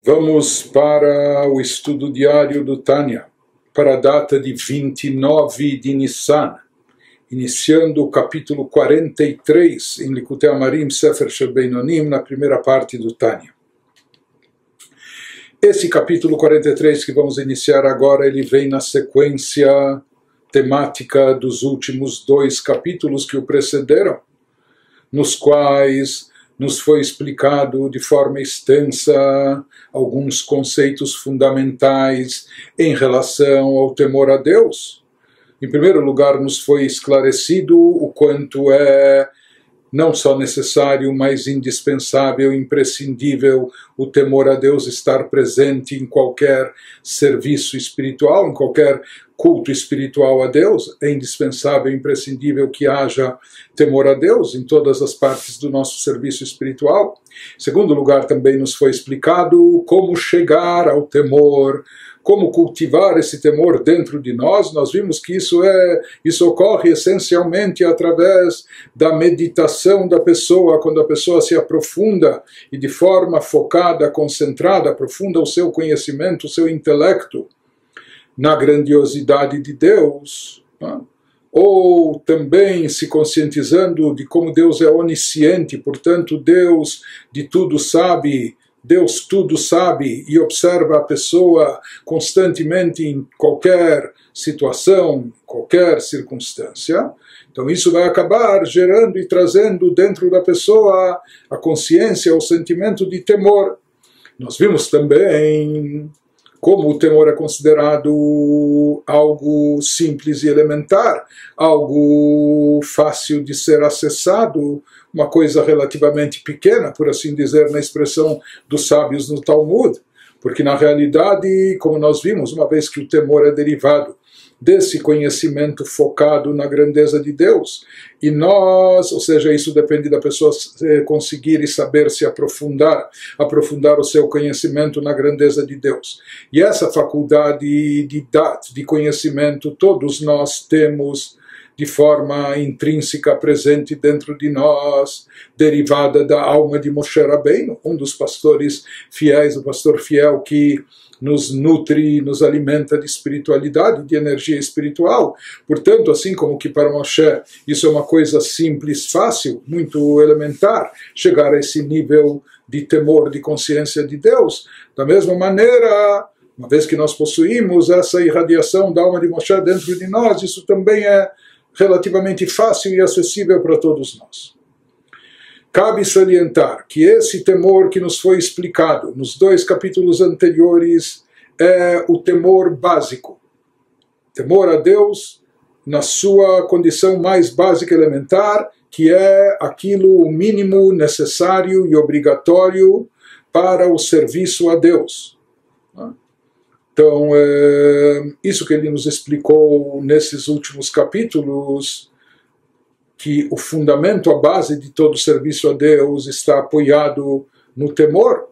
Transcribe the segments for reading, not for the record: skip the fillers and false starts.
Vamos para o estudo diário do Tânia, para a data de 29 de Nissan, iniciando o capítulo 43 em Likutei Amarim, Sefer Shel Beinonim, na primeira parte do Tânia. Esse capítulo 43 que vamos iniciar agora, ele vem na sequência temática dos últimos dois capítulos que o precederam, nos quais nos foi explicado de forma extensa alguns conceitos fundamentais em relação ao temor a Deus. Em primeiro lugar, nos foi esclarecido o quanto é não só necessário, mas indispensável, imprescindível o temor a Deus estar presente em qualquer serviço espiritual, em qualquer culto espiritual a Deus. É indispensável, imprescindível que haja temor a Deus em todas as partes do nosso serviço espiritual. Em segundo lugar, também nos foi explicado como chegar ao temor, como cultivar esse temor dentro de nós. Nós vimos que isso ocorre essencialmente através da meditação da pessoa, quando a pessoa se aprofunda e de forma focada, concentrada, aprofunda o seu conhecimento, o seu intelecto na grandiosidade de Deus, né? Ou também se conscientizando de como Deus é onisciente, portanto Deus de tudo sabe, Deus tudo sabe e observa a pessoa constantemente em qualquer situação, qualquer circunstância. Então isso vai acabar gerando e trazendo dentro da pessoa a consciência, o sentimento de temor. Nós vimos também como o temor é considerado algo simples e elementar, algo fácil de ser acessado, uma coisa relativamente pequena, por assim dizer, na expressão dos sábios no Talmud, porque na realidade, como nós vimos, uma vez que o temor é derivado desse conhecimento focado na grandeza de Deus, e nós, ou seja, isso depende da pessoa conseguir e saber se aprofundar o seu conhecimento na grandeza de Deus. E essa faculdade de conhecimento todos nós temos de forma intrínseca presente dentro de nós, derivada da alma de Moshe Rabbeinu, um dos pastores fiéis, o pastor fiel que nos nutre, nos alimenta de espiritualidade, de energia espiritual. Portanto, assim como que para Moshe isso é uma coisa simples, fácil, muito elementar, chegar a esse nível de temor, de consciência de Deus, da mesma maneira, uma vez que nós possuímos essa irradiação da alma de Moshe dentro de nós, isso também é relativamente fácil e acessível para todos nós. Cabe salientar que esse temor que nos foi explicado nos dois capítulos anteriores é o temor básico. Temor a Deus na sua condição mais básica e elementar, que é aquilo o mínimo necessário e obrigatório para o serviço a Deus. Então, isso que ele nos explicou nesses últimos capítulos, que o fundamento, a base de todo o serviço a Deus está apoiado no temor.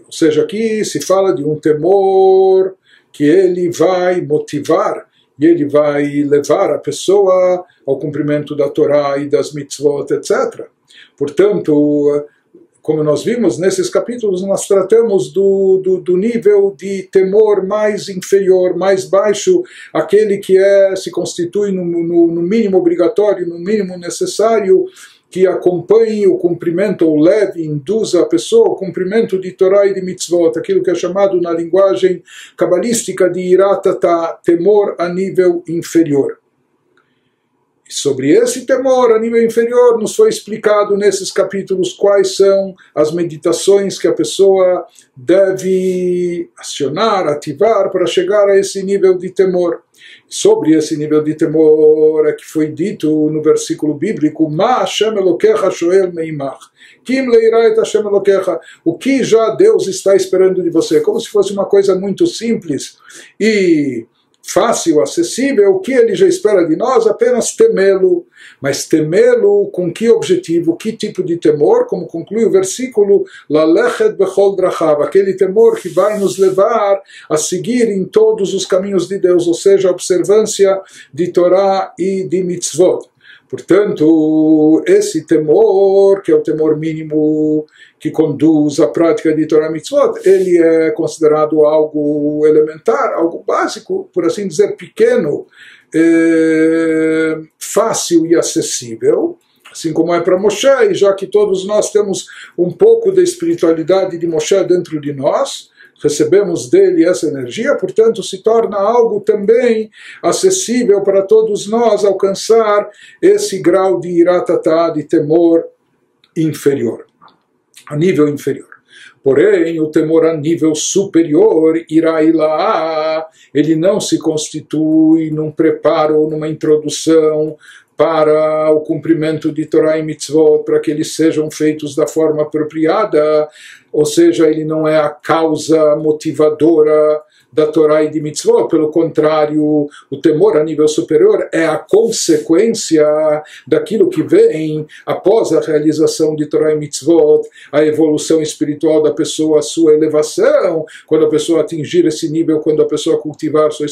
Ou seja, aqui se fala de um temor que ele vai motivar e ele vai levar a pessoa ao cumprimento da Torá e das mitzvot, etc. Portanto, como nós vimos nesses capítulos, nós tratamos do nível de temor mais inferior, mais baixo, aquele que se constitui no mínimo obrigatório, no mínimo necessário, que acompanhe o cumprimento, ou leve, induza a pessoa ao cumprimento de Torá e de mitzvot, aquilo que é chamado na linguagem cabalística de iratata, temor a nível inferior. Sobre esse temor a nível inferior, nos foi explicado nesses capítulos quais são as meditações que a pessoa deve acionar, ativar para chegar a esse nível de temor. Sobre esse nível de temor é que foi dito no versículo bíblico: Ma Hashem Elokecha shoel meimach, Kim leirait Hashem Elokecha, o que já Deus está esperando de você, como se fosse uma coisa muito simples e fácil, acessível. O que ele já espera de nós? Apenas temê-lo. Mas temê-lo com que objetivo? Que tipo de temor? Como conclui o versículo, Lalechet bechol drachav, aquele temor que vai nos levar a seguir em todos os caminhos de Deus, ou seja, a observância de Torá e de mitzvot. Portanto, esse temor, que é o temor mínimo que conduz à prática de Torah Mitzvot, ele é considerado algo elementar, algo básico, por assim dizer, pequeno, fácil e acessível, assim como é para Moshe, e já que todos nós temos um pouco da espiritualidade de Moshe dentro de nós, recebemos dele essa energia, portanto se torna algo também acessível para todos nós alcançar esse grau de iratatá, de temor inferior, a nível inferior. Porém, o temor a nível superior, irailá, ele não se constitui num preparo ou numa introdução para o cumprimento de Torah e Mitzvot, para que eles sejam feitos da forma apropriada, ou seja, ele não é a causa motivadora da Torah e de Mitzvot, pelo contrário, o temor a nível superior é a consequência daquilo que vem após a realização de Torah e Mitzvot, a evolução espiritual da pessoa, a sua elevação, quando a pessoa atingir esse nível, quando a pessoa cultivar sua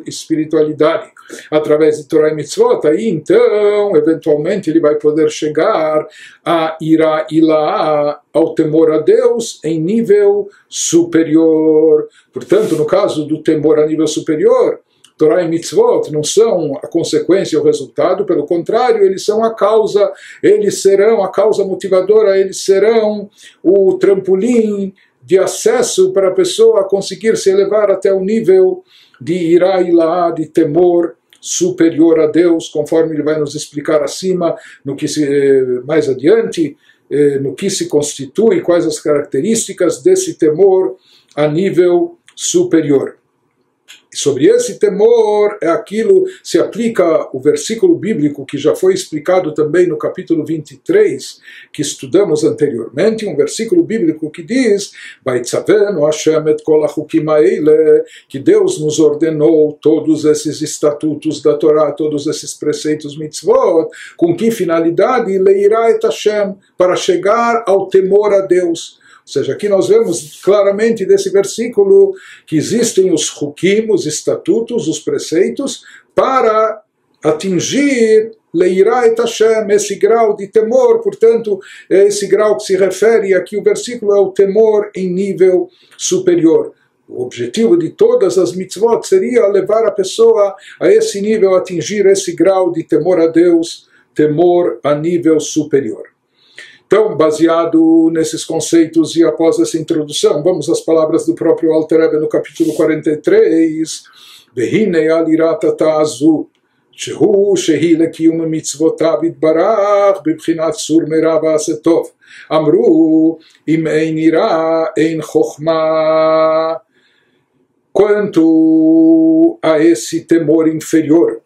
espiritualidade através de Torah e Mitzvot, aí então, eventualmente, ele vai poder chegar a ira ilá, ao temor a Deus em nível superior. Portanto, no caso do temor a nível superior, Torah e Mitzvot não são a consequência ou o resultado, pelo contrário, eles são a causa, eles serão a causa motivadora, eles serão o trampolim de acesso para a pessoa conseguir se elevar até o nível de ira ilá, de temor superior a Deus, conforme ele vai nos explicar acima, no que mais adiante, no que se constitui, quais as características desse temor a nível superior. E sobre esse temor é aquilo, se aplica o versículo bíblico que já foi explicado também no capítulo 23, que estudamos anteriormente, um versículo bíblico que diz Vaitzavenu Hashem et kol hachukim haele, que Deus nos ordenou todos esses estatutos da Torá, todos esses preceitos mitzvot, com que finalidade? Leirá et Hashem, para chegar ao temor a Deus. Ou seja, aqui nós vemos claramente desse versículo que existem os hukim, os estatutos, os preceitos, para atingir leirá et Hashem, esse grau de temor. Portanto, esse grau que se refere aqui o versículo é o temor em nível superior. O objetivo de todas as mitzvot seria levar a pessoa a esse nível, atingir esse grau de temor a Deus, temor a nível superior. Então, baseado nesses conceitos e após essa introdução, vamos às palavras do próprio Alter Rebbe no capítulo 43. Vehinei al iratata azu, shehu shehi lekiyum mitzvotav yitbarach bibchinat sur merav asetov. Amru im ein ira ein chokhmah. Quanto a esse temor inferior,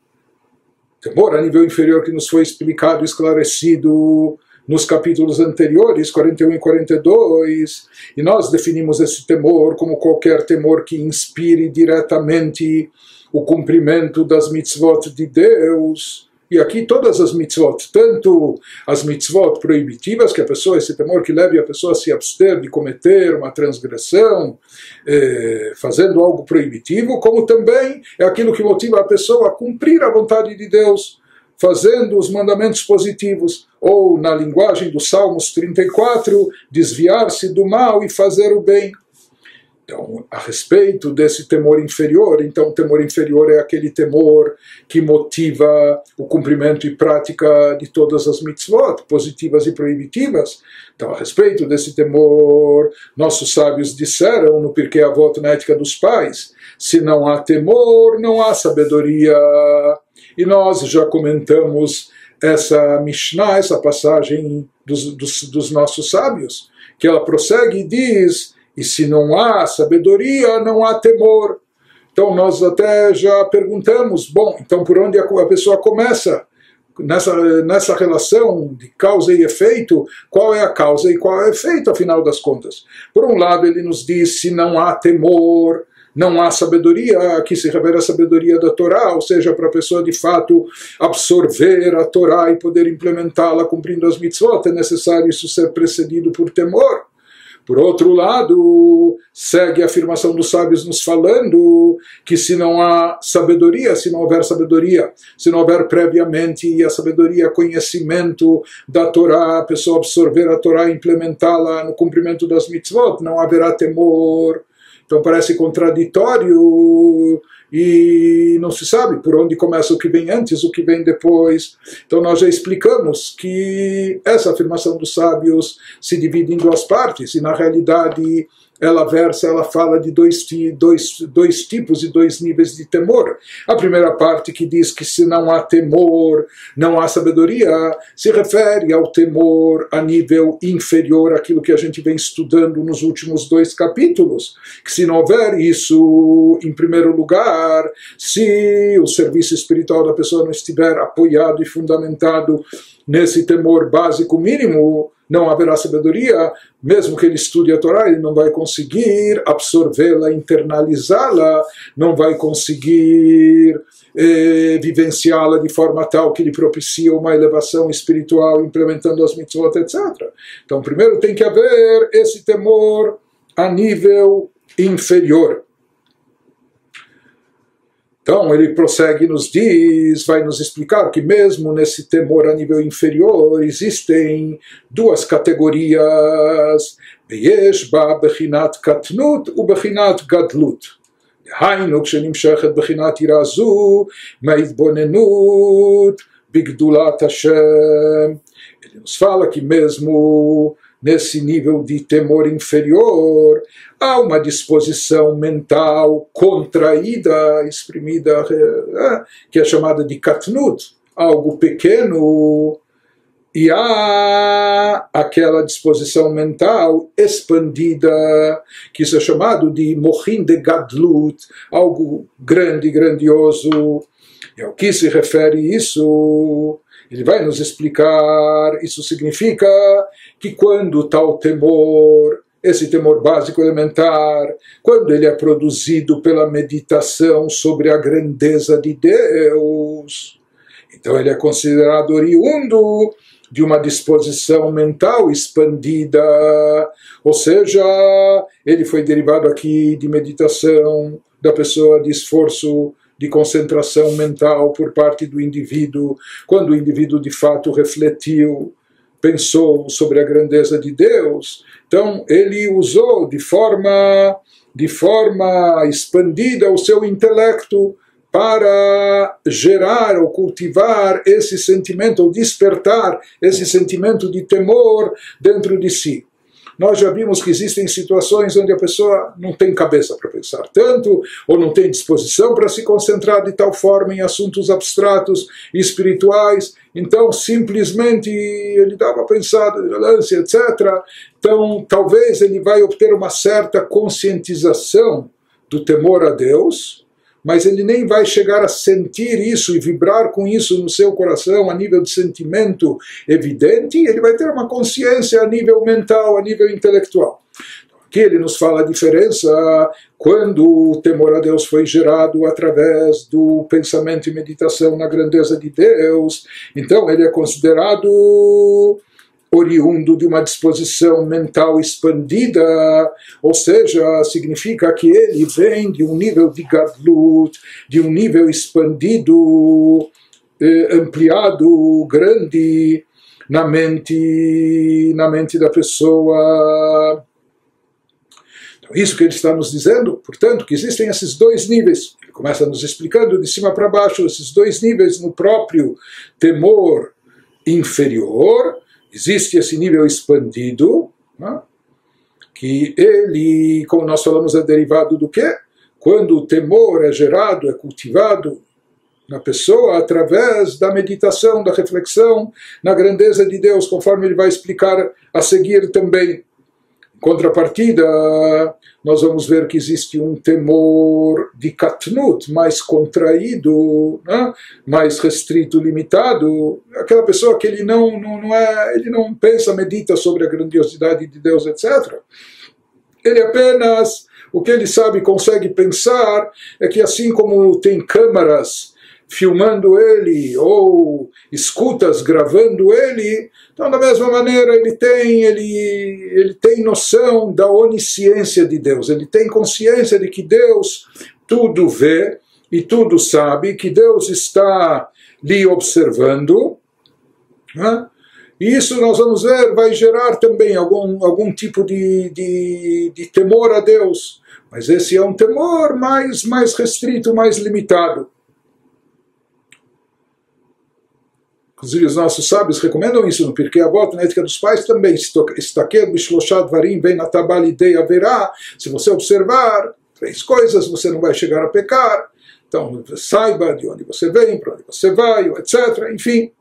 temor a nível inferior que nos foi explicado e esclarecido nos capítulos anteriores, 41 e 42, e nós definimos esse temor como qualquer temor que inspire diretamente o cumprimento das mitzvot de Deus. E aqui todas as mitzvot, tanto as mitzvot proibitivas, que a pessoa, esse temor que leve a pessoa a se abster de cometer uma transgressão, fazendo algo proibitivo, como também é aquilo que motiva a pessoa a cumprir a vontade de Deus, fazendo os mandamentos positivos, ou na linguagem dos Salmos 34, desviar-se do mal e fazer o bem. Então, a respeito desse temor inferior, então o temor inferior é aquele temor que motiva o cumprimento e prática de todas as mitzvot, positivas e proibitivas. Então, a respeito desse temor, nossos sábios disseram no Pirkei Avot, na Ética dos Pais, se não há temor, não há sabedoria. E nós já comentamos essa Mishnah, essa passagem dos nossos sábios, que ela prossegue e diz, e se não há sabedoria, não há temor. Então nós até já perguntamos, bom, então por onde a pessoa começa? Nessa relação de causa e efeito, qual é a causa e qual é o efeito, afinal das contas? Por um lado ele nos diz, se não há temor, não há sabedoria, aqui se revela a sabedoria da Torá, ou seja, para a pessoa de fato absorver a Torá e poder implementá-la cumprindo as mitzvot, é necessário isso ser precedido por temor. Por outro lado, segue a afirmação dos sábios nos falando que se não há sabedoria, se não houver sabedoria, se não houver previamente a sabedoria, conhecimento da Torá, a pessoa absorver a Torá e implementá-la no cumprimento das mitzvot, não haverá temor. Então parece contraditório e não se sabe por onde começa o que vem antes, o que vem depois. Então nós já explicamos que essa afirmação dos sábios se divide em duas partes, e na realidade ela fala de dois tipos e dois níveis de temor. A primeira parte, que diz que se não há temor, não há sabedoria, se refere ao temor a nível inferior àquilo que a gente vem estudando nos últimos 2 capítulos, que se não houver isso, em primeiro lugar, se o serviço espiritual da pessoa não estiver apoiado e fundamentado nesse temor básico mínimo, não haverá sabedoria. Mesmo que ele estude a Torá, ele não vai conseguir absorvê-la, internalizá-la, não vai conseguir vivenciá-la de forma tal que lhe propicia uma elevação espiritual, implementando as mitzvot, etc. Então, primeiro tem que haver esse temor a nível inferior. Então ele prossegue e nos diz, vai nos explicar que mesmo nesse temor a nível inferior existem 2 categorias, ויש בה בחינת קטנות ובחינת גדלות. דהיינו כשנמשכת בחינת יראה זו מההתבוננות בגדולת השם. Ele nos fala que mesmo nesse nível de temor inferior, há uma disposição mental contraída, exprimida, que é chamada de katnut, algo pequeno, e há aquela disposição mental expandida, que isso é chamado de mochin de gadlut, algo grande, grandioso. E ao que se refere isso? Ele vai nos explicar. Isso significa que quando tal temor, esse temor básico elementar, quando ele é produzido pela meditação sobre a grandeza de Deus, então ele é considerado oriundo de uma disposição mental expandida, ou seja, ele foi derivado aqui de meditação da pessoa, de esforço, de concentração mental por parte do indivíduo, quando o indivíduo de fato refletiu, pensou sobre a grandeza de Deus. Então ele usou de forma expandida o seu intelecto para gerar ou cultivar esse sentimento, ou despertar esse sentimento de temor dentro de si. Nós já vimos que existem situações onde a pessoa não tem cabeça para pensar tanto, ou não tem disposição para se concentrar de tal forma em assuntos abstratos e espirituais, então simplesmente ele dá uma pensada, relance, etc. Então talvez ele vai obter uma certa conscientização do temor a Deus, mas ele nem vai chegar a sentir isso e vibrar com isso no seu coração a nível de sentimento evidente, ele vai ter uma consciência a nível mental, a nível intelectual. Aqui ele nos fala a diferença quando o temor a Deus foi gerado através do pensamento e meditação na grandeza de Deus, então ele é considerado oriundo de uma disposição mental expandida, ou seja, significa que ele vem de um nível de gadlut, de um nível expandido, ampliado, grande na mente da pessoa. Então, isso que ele está nos dizendo, portanto, que existem esses 2 níveis. Ele começa nos explicando de cima para baixo esses 2 níveis no próprio temor inferior. Existe esse nível expandido, né, que ele, como nós falamos, é derivado do quê? Quando o temor é gerado, é cultivado na pessoa através da meditação, da reflexão na grandeza de Deus, conforme ele vai explicar a seguir também. Em contrapartida, nós vamos ver que existe um temor de katnut, mais contraído, né? Mais restrito, limitado. Aquela pessoa que ele não pensa, medita sobre a grandiosidade de Deus, etc. Ele apenas, o que ele sabe, consegue pensar, é que assim como tem câmaras filmando ele, ou escutas gravando ele, então da mesma maneira ele tem noção da onisciência de Deus, ele tem consciência de que Deus tudo vê e tudo sabe, que Deus está lhe observando, né? E isso nós vamos ver, vai gerar também algum tipo de temor a Deus. Mas esse é um temor mais restrito, mais limitado. Inclusive os nossos sábios recomendam isso no Pirkei Avot, na Ética dos Pais também. Estaquer bishloshad varim ben atabal idei haverá. Se você observar 3 coisas, você não vai chegar a pecar. Então saiba de onde você vem, para onde você vai, etc. Enfim.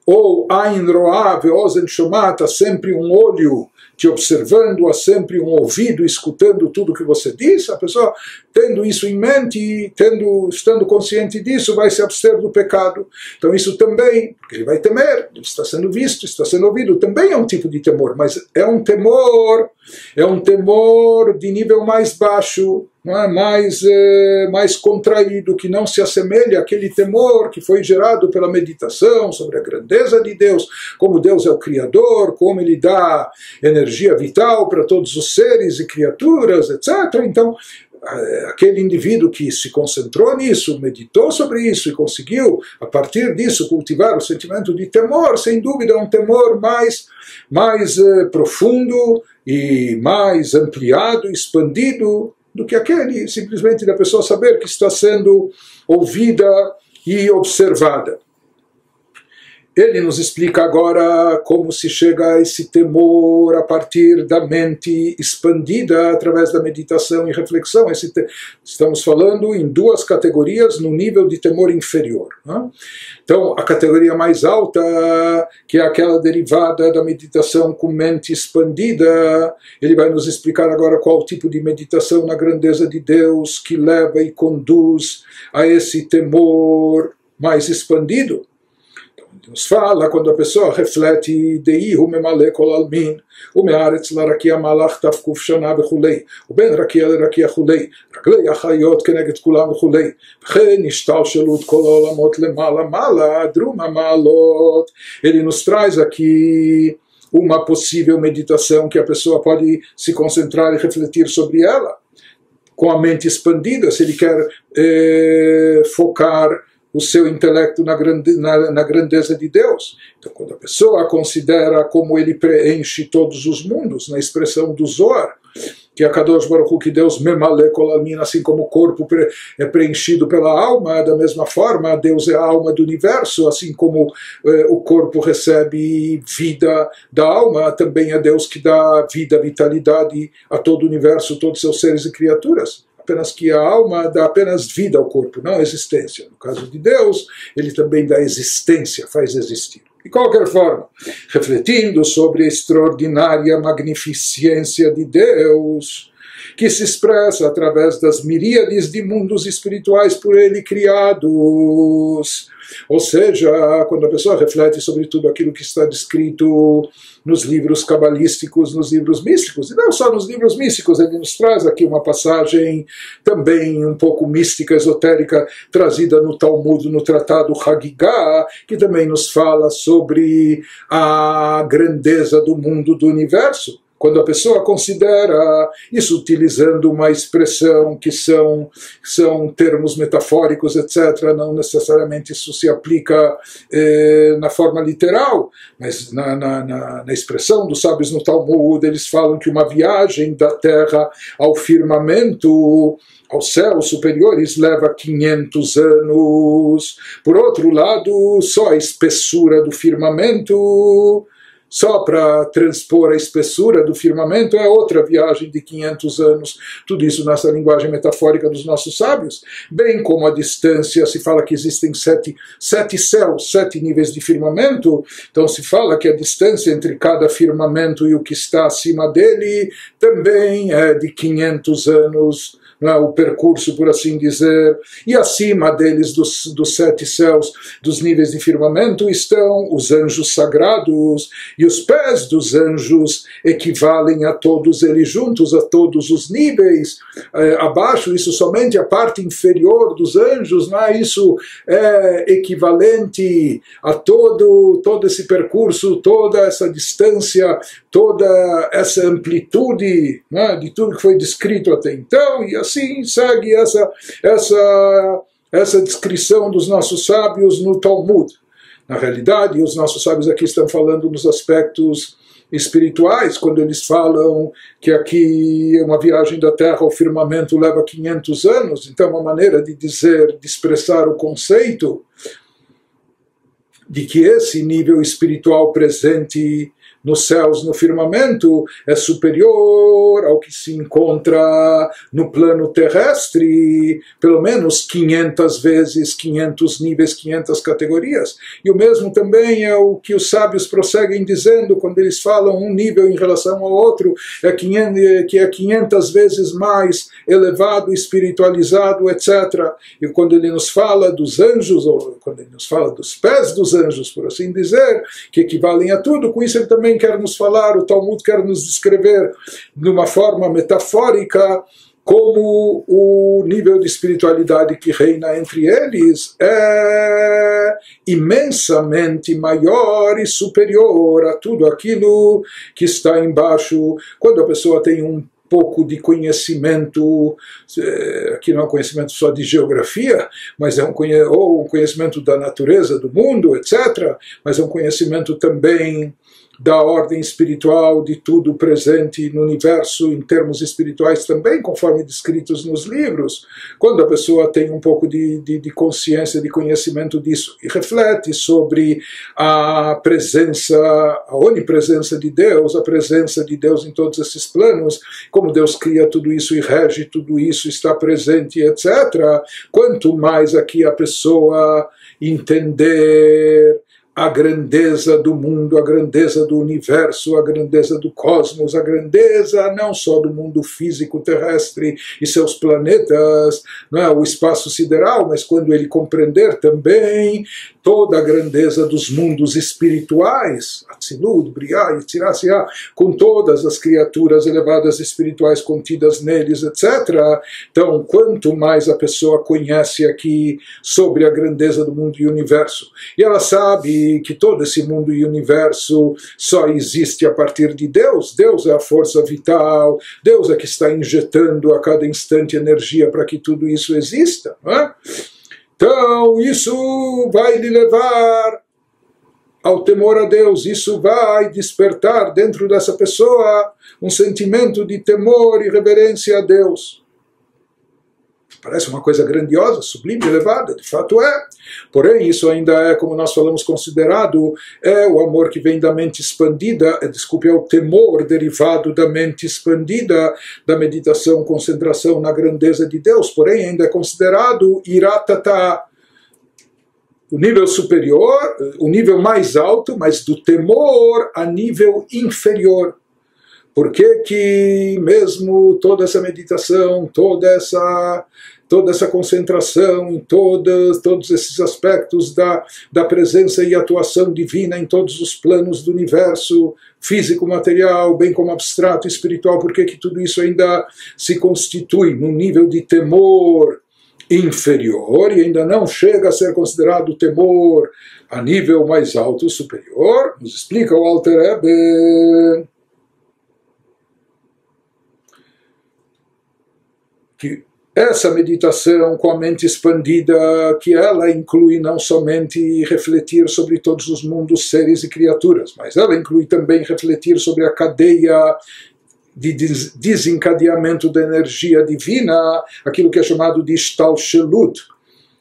Ou Ain Roá ve'ozen shomat, há sempre um olho te observando, há sempre um ouvido escutando tudo que você diz. A pessoa, tendo isso em mente, estando consciente disso, vai se abster do pecado. Então isso também, porque ele vai temer, ele está sendo visto, está sendo ouvido, também é um tipo de temor, mas é um temor de nível mais baixo, não é? mais contraído, que não se assemelha àquele temor que foi gerado pela meditação sobre a grandeza de Deus, como Deus é o Criador, como Ele dá energia vital para todos os seres e criaturas, etc. Então, aquele indivíduo que se concentrou nisso, meditou sobre isso e conseguiu, a partir disso, cultivar o sentimento de temor, sem dúvida é um temor mais profundo e mais ampliado, expandido, do que aquele simplesmente da pessoa saber que está sendo ouvida e observada. Ele nos explica agora como se chega a esse temor a partir da mente expandida através da meditação e reflexão. Estamos falando em 2 categorias no nível de temor inferior, né? Então, a categoria mais alta, que é aquela derivada da meditação com mente expandida, ele vai nos explicar agora qual tipo de meditação na grandeza de Deus que leva e conduz a esse temor mais expandido. Nos fala quando a pessoa reflete Dei hu memale kol almin umearetz larakia malach tafkuf shana v'chulei uben rakia lerakia chulei raglei achayot keneged kulam v'chulei v'chen ishtalshelut kol olamot lemala mala druma malot. Ele nos traz aqui uma possível meditação que a pessoa pode se concentrar e refletir sobre ela com a mente expandida, se ele quer focar o seu intelecto na grandeza de Deus. Então, quando a pessoa considera como ele preenche todos os mundos, na expressão do Zohar, que a Kadosh Baruch Hu, que Deus memale kol almin, assim como o corpo é preenchido pela alma, da mesma forma, Deus é a alma do universo, assim como o corpo recebe vida da alma, também é Deus que dá vida, vitalidade a todo o universo, todos os seus seres e criaturas. Apenas que a alma dá apenas vida ao corpo, não existência. No caso de Deus, ele também dá existência, faz existir. De qualquer forma, refletindo sobre a extraordinária magnificência de Deus, que se expressa através das miríades de mundos espirituais por ele criados. Ou seja, quando a pessoa reflete sobre tudo aquilo que está descrito nos livros cabalísticos, nos livros místicos, e não só nos livros místicos, ele nos traz aqui uma passagem também um pouco mística, esotérica, trazida no Talmud, no Tratado Hagigah, que também nos fala sobre a grandeza do mundo, do universo. Quando a pessoa considera isso utilizando uma expressão que são termos metafóricos, etc., não necessariamente isso se aplica na forma literal, mas na expressão dos sábios no Talmud, eles falam que uma viagem da Terra ao firmamento, aos céus superiores, leva 500 anos. Por outro lado, só a espessura do firmamento, só para transpor a espessura do firmamento, é outra viagem de 500 anos. Tudo isso nessa linguagem metafórica dos nossos sábios. Bem como a distância, se fala que existem sete céus, 7 níveis de firmamento, então se fala que a distância entre cada firmamento e o que está acima dele também é de 500 anos o percurso, por assim dizer, e acima deles, dos 7 céus, dos níveis de firmamento, estão os anjos sagrados, e os pés dos anjos equivalem a todos eles juntos, a todos os níveis. Abaixo, isso somente a parte inferior dos anjos, isso é equivalente a todo esse percurso, toda essa distância, toda essa amplitude, de tudo que foi descrito até então, e assim segue essa descrição dos nossos sábios no Talmud. Na realidade, os nossos sábios aqui estão falando nos aspectos espirituais, quando eles falam que aqui uma viagem da Terra ao firmamento leva 500 anos, então uma maneira de dizer, de expressar o conceito de que esse nível espiritual presente nos céus, no firmamento, é superior ao que se encontra no plano terrestre, pelo menos 500 vezes, 500 níveis, 500 categorias. E o mesmo também é o que os sábios prosseguem dizendo, quando eles falam um nível em relação ao outro, que é 500 vezes mais elevado, espiritualizado, etc. E quando ele nos fala dos anjos, ou quando ele nos fala dos pés dos anjos, por assim dizer, que equivalem a tudo, com isso ele também quer nos falar, o Talmud quer nos descrever de uma forma metafórica como o nível de espiritualidade que reina entre eles é imensamente maior e superior a tudo aquilo que está embaixo. Quando a pessoa tem um pouco de conhecimento, aqui não é um conhecimento só de geografia, mas é um conhecimento da natureza do mundo, etc., mas é um conhecimento também da ordem espiritual, de tudo presente no universo, em termos espirituais também, conforme descritos nos livros. Quando a pessoa tem um pouco de consciência, de conhecimento disso, e reflete sobre a presença, a onipresença de Deus, a presença de Deus em todos esses planos, como Deus cria tudo isso e rege tudo isso, está presente, etc. Quanto mais aqui a pessoa entender a grandeza do mundo, a grandeza do universo, a grandeza do cosmos, a grandeza não só do mundo físico terrestre e seus planetas, o espaço sideral, mas quando ele compreender também toda a grandeza dos mundos espirituais, Atzilut, Briá, Yetzirah, Siyah, com todas as criaturas elevadas espirituais contidas neles, etc. Então, quanto mais a pessoa conhece aqui sobre a grandeza do mundo e universo, e ela sabe que todo esse mundo e universo só existe a partir de Deus, Deus é a força vital, Deus é que está injetando a cada instante energia para que tudo isso exista, não é? Então, isso vai lhe levar ao temor a Deus, isso vai despertar dentro dessa pessoa um sentimento de temor e reverência a Deus. Parece uma coisa grandiosa, sublime, elevada, de fato é. Porém, isso ainda é, como nós falamos, considerado, é o amor que vem da mente expandida, é o temor derivado da mente expandida, da meditação, concentração na grandeza de Deus. Porém, ainda é considerado iratata, o nível superior, o nível mais alto, mas do temor a nível inferior. Por que mesmo toda essa meditação, toda essa concentração em todos esses aspectos da presença e atuação divina em todos os planos do universo, físico, material, bem como abstrato, espiritual, por que tudo isso ainda se constitui num nível de temor inferior e ainda não chega a ser considerado temor a nível mais alto, superior? Nos explica o Alter Rebbe que essa meditação com a mente expandida, que ela inclui não somente refletir sobre todos os mundos, seres e criaturas, mas ela inclui também refletir sobre a cadeia de desencadeamento da energia divina, aquilo que é chamado de Shtalshelut,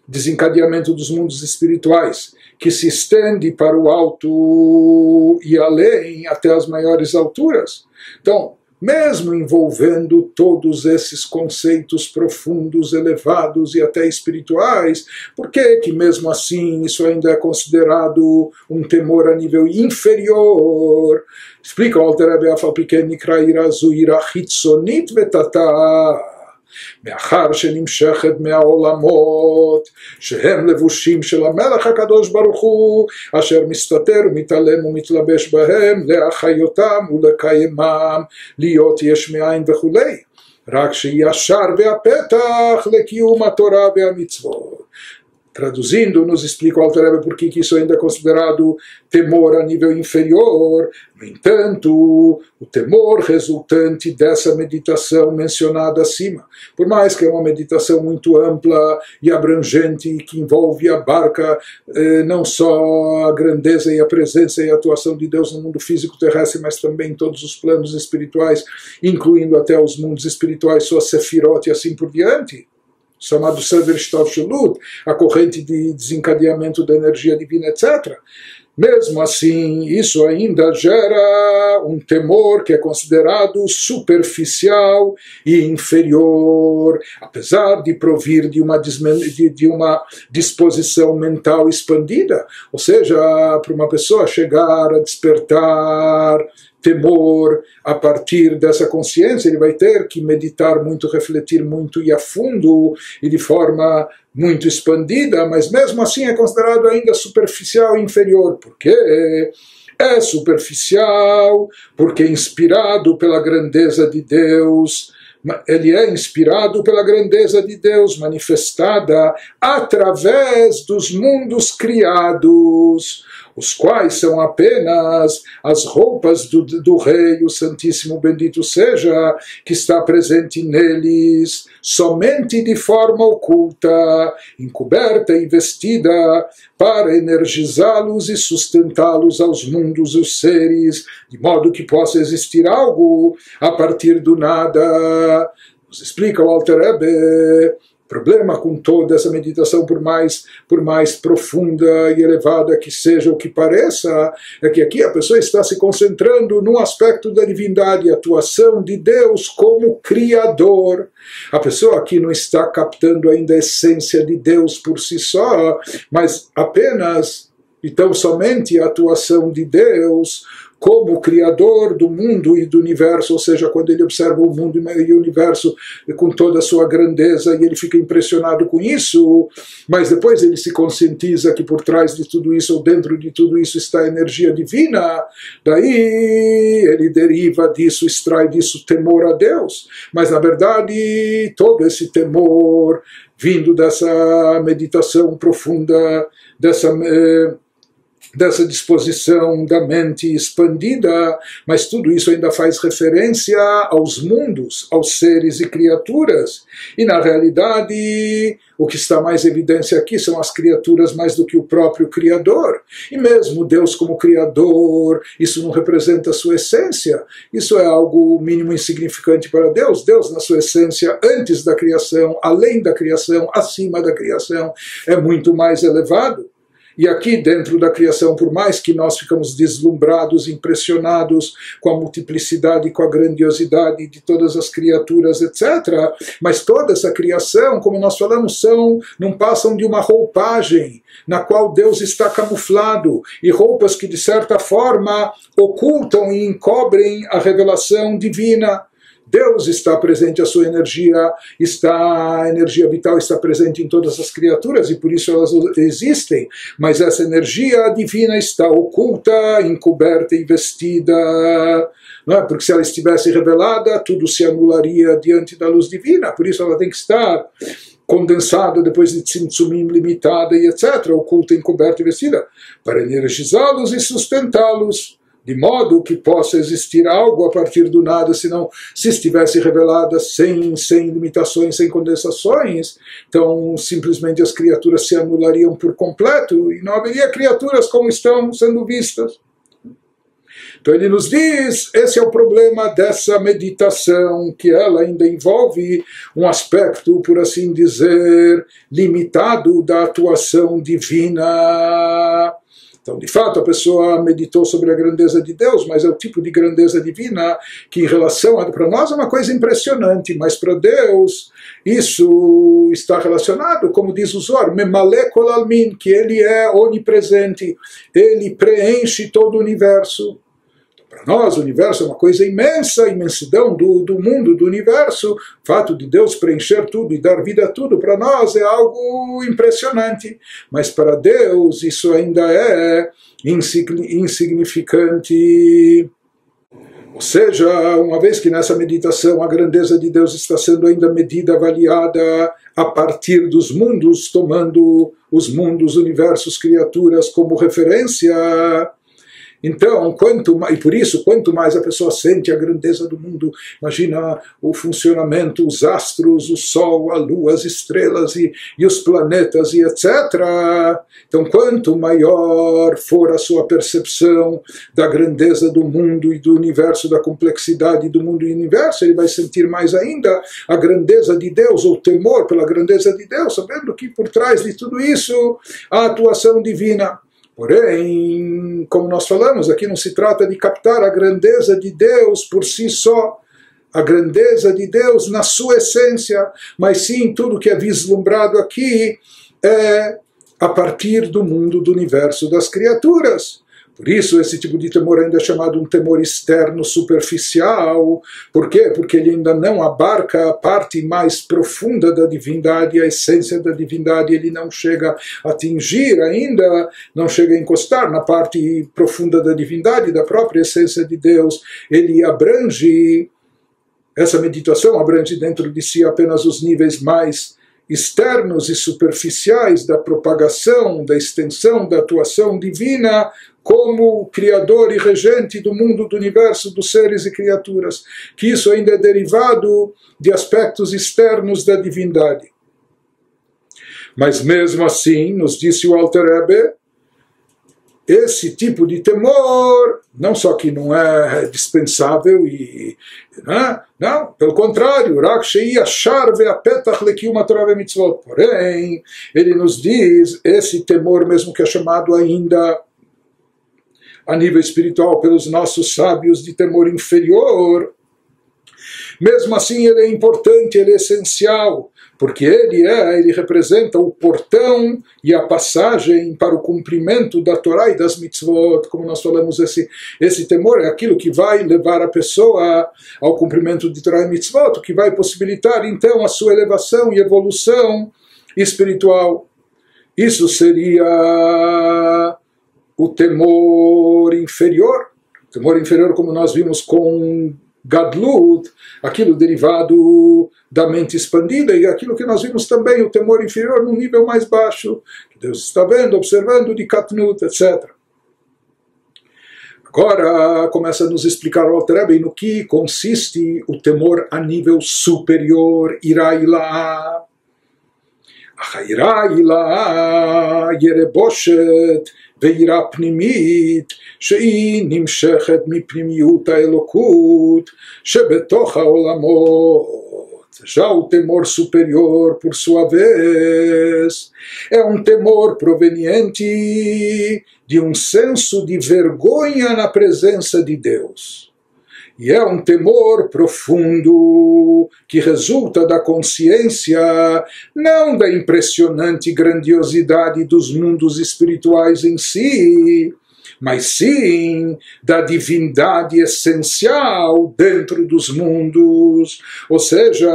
desencadeamento dos mundos espirituais, que se estende para o alto e além, até as maiores alturas. Então, mesmo envolvendo todos esses conceitos profundos, elevados e até espirituais, por que mesmo assim isso ainda é considerado um temor a nível inferior? Explica o Alter Rebbe, Afal Piken Nikra Ira Zu Ira Chitzonit Vetata. מאחר שנמשכת מהעולמות שהם לבושים של המלך הקדוש ברוך הוא, אשר מסתתר ומתעלם ומתלבש בהם להחיותם ולקיימם, להיות יש מאין וכולי. רק שהיא השער והפתח לקיום התורה והמצוות. Traduzindo, nos explica o Alter Rebbe por que isso ainda é considerado temor a nível inferior. No entanto, o temor resultante dessa meditação mencionada acima, por mais que é uma meditação muito ampla e abrangente, que envolve e abarca não só a grandeza e a presença e a atuação de Deus no mundo físico terrestre, mas também em todos os planos espirituais, incluindo até os mundos espirituais, suas sefirot e assim por diante, chamado Seder Shtav Shulut, a corrente de desencadeamento da energia divina, etc. Mesmo assim, isso ainda gera um temor que é considerado superficial e inferior, apesar de provir de uma disposição mental expandida. Ou seja, para uma pessoa chegar a despertar temor a partir dessa consciência, ele vai ter que meditar muito, refletir muito e a fundo e de forma muito expandida, mas mesmo assim é considerado ainda superficial e inferior. Por quê? É superficial porque inspirado pela grandeza de Deus, ele é inspirado pela grandeza de Deus manifestada através dos mundos criados, os quais são apenas as roupas do Rei, o Santíssimo Bendito seja, que está presente neles, somente de forma oculta, encoberta e vestida, para energizá-los e sustentá-los aos mundos e os seres, de modo que possa existir algo a partir do nada. Nos explica o Alter Rebbe. O problema com toda essa meditação, por mais profunda e elevada que seja o que pareça, é que aqui a pessoa está se concentrando num aspecto da divindade, a atuação de Deus como Criador. A pessoa aqui não está captando ainda a essência de Deus por si só, mas apenas e tão somente a atuação de Deus como Criador do mundo e do universo, ou seja, quando ele observa o mundo e o universo com toda a sua grandeza e ele fica impressionado com isso, mas depois ele se conscientiza que por trás de tudo isso, ou dentro de tudo isso, está a energia divina, daí ele deriva disso, extrai disso temor a Deus. Mas na verdade, todo esse temor vindo dessa meditação profunda, dessa disposição da mente expandida, mas tudo isso ainda faz referência aos mundos, aos seres e criaturas. E na realidade, o que está mais em evidência aqui são as criaturas mais do que o próprio Criador. E mesmo Deus como Criador, isso não representa a sua essência. Isso é algo mínimo insignificante para Deus. Deus, na sua essência, antes da criação, além da criação, acima da criação, é muito mais elevado. E aqui dentro da criação, por mais que nós ficamos deslumbrados, impressionados com a multiplicidade, com a grandiosidade de todas as criaturas, etc., mas toda essa criação, como nós falamos, não passam de uma roupagem na qual Deus está camuflado, e roupas que de certa forma ocultam e encobrem a revelação divina. Deus está presente, a sua energia a energia vital está presente em todas as criaturas e por isso elas existem, mas essa energia divina está oculta, encoberta e vestida, não é? Porque se ela estivesse revelada, tudo se anularia diante da luz divina, por isso ela tem que estar condensada depois de tzimtzumim, limitada e etc., oculta, encoberta e vestida, para energizá-los e sustentá-los, de modo que possa existir algo a partir do nada, senão se estivesse revelada sem limitações, sem condensações, então simplesmente as criaturas se anulariam por completo e não haveria criaturas como estão sendo vistas. Então ele nos diz, esse é o problema dessa meditação, que ela ainda envolve um aspecto, por assim dizer, limitado da atuação divina. Então, de fato, a pessoa meditou sobre a grandeza de Deus, mas é o tipo de grandeza divina que, em relação para nós, é uma coisa impressionante, mas para Deus isso está relacionado, como diz o Zohar, Memale Kol Almin, que ele é onipresente, ele preenche todo o universo. Para nós, o universo é uma coisa imensa, a imensidão do mundo, do universo. O fato de Deus preencher tudo e dar vida a tudo, para nós é algo impressionante. Mas para Deus isso ainda é insignificante. Ou seja, uma vez que nessa meditação a grandeza de Deus está sendo ainda medida, avaliada a partir dos mundos, tomando os mundos, universos, criaturas como referência. Então, e por isso, quanto mais a pessoa sente a grandeza do mundo, imagina o funcionamento, os astros, o sol, a lua, as estrelas e os planetas e etc. Então, quanto maior for a sua percepção da grandeza do mundo e do universo, da complexidade do mundo e do universo, ele vai sentir mais ainda a grandeza de Deus, ou temor pela grandeza de Deus, sabendo que por trás de tudo isso, a atuação divina. Porém, como nós falamos, aqui não se trata de captar a grandeza de Deus por si só, a grandeza de Deus na sua essência, mas sim tudo que é vislumbrado aqui é a partir do mundo, do universo, das criaturas. Por isso, esse tipo de temor ainda é chamado um temor externo, superficial. Por quê? Porque ele ainda não abarca a parte mais profunda da divindade, a essência da divindade. Ele não chega a atingir ainda, não chega a encostar na parte profunda da divindade, da própria essência de Deus. Ele abrange, essa meditação abrange dentro de si apenas os níveis mais externos e superficiais da propagação, da extensão, da atuação divina como criador e regente do mundo, do universo, dos seres e criaturas, que isso ainda é derivado de aspectos externos da divindade. Mas mesmo assim, nos disse o Alter Rebbe, esse tipo de temor, não só que não é dispensável, não, pelo contrário, porém, ele nos diz, esse temor mesmo que é chamado ainda a nível espiritual pelos nossos sábios de temor inferior, mesmo assim ele é importante, ele é essencial, porque ele representa o portão e a passagem para o cumprimento da Torá e das mitzvot. Como nós falamos, esse temor é aquilo que vai levar a pessoa ao cumprimento de Torá e mitzvot, que vai possibilitar então a sua elevação e evolução espiritual. Isso seria o temor inferior, como nós vimos com Gadlut, aquilo derivado da mente expandida, e aquilo que nós vimos também, o temor inferior num nível mais baixo, que Deus está vendo, observando, de Katnut, etc. Agora começa a nos explicar o Alter Rebbe no que consiste o temor a nível superior, Iraila. Iraila, Yereboshet, ויראה פנימית שהיא נמשכת מפנימיות האלוקות שבתוך העולמות. Já o temor superior, por sua vez, é um temor proveniente de um senso de vergonha na presença de Deus. E é um temor profundo que resulta da consciência, não da impressionante grandiosidade dos mundos espirituais em si, mas sim da divindade essencial dentro dos mundos. Ou seja,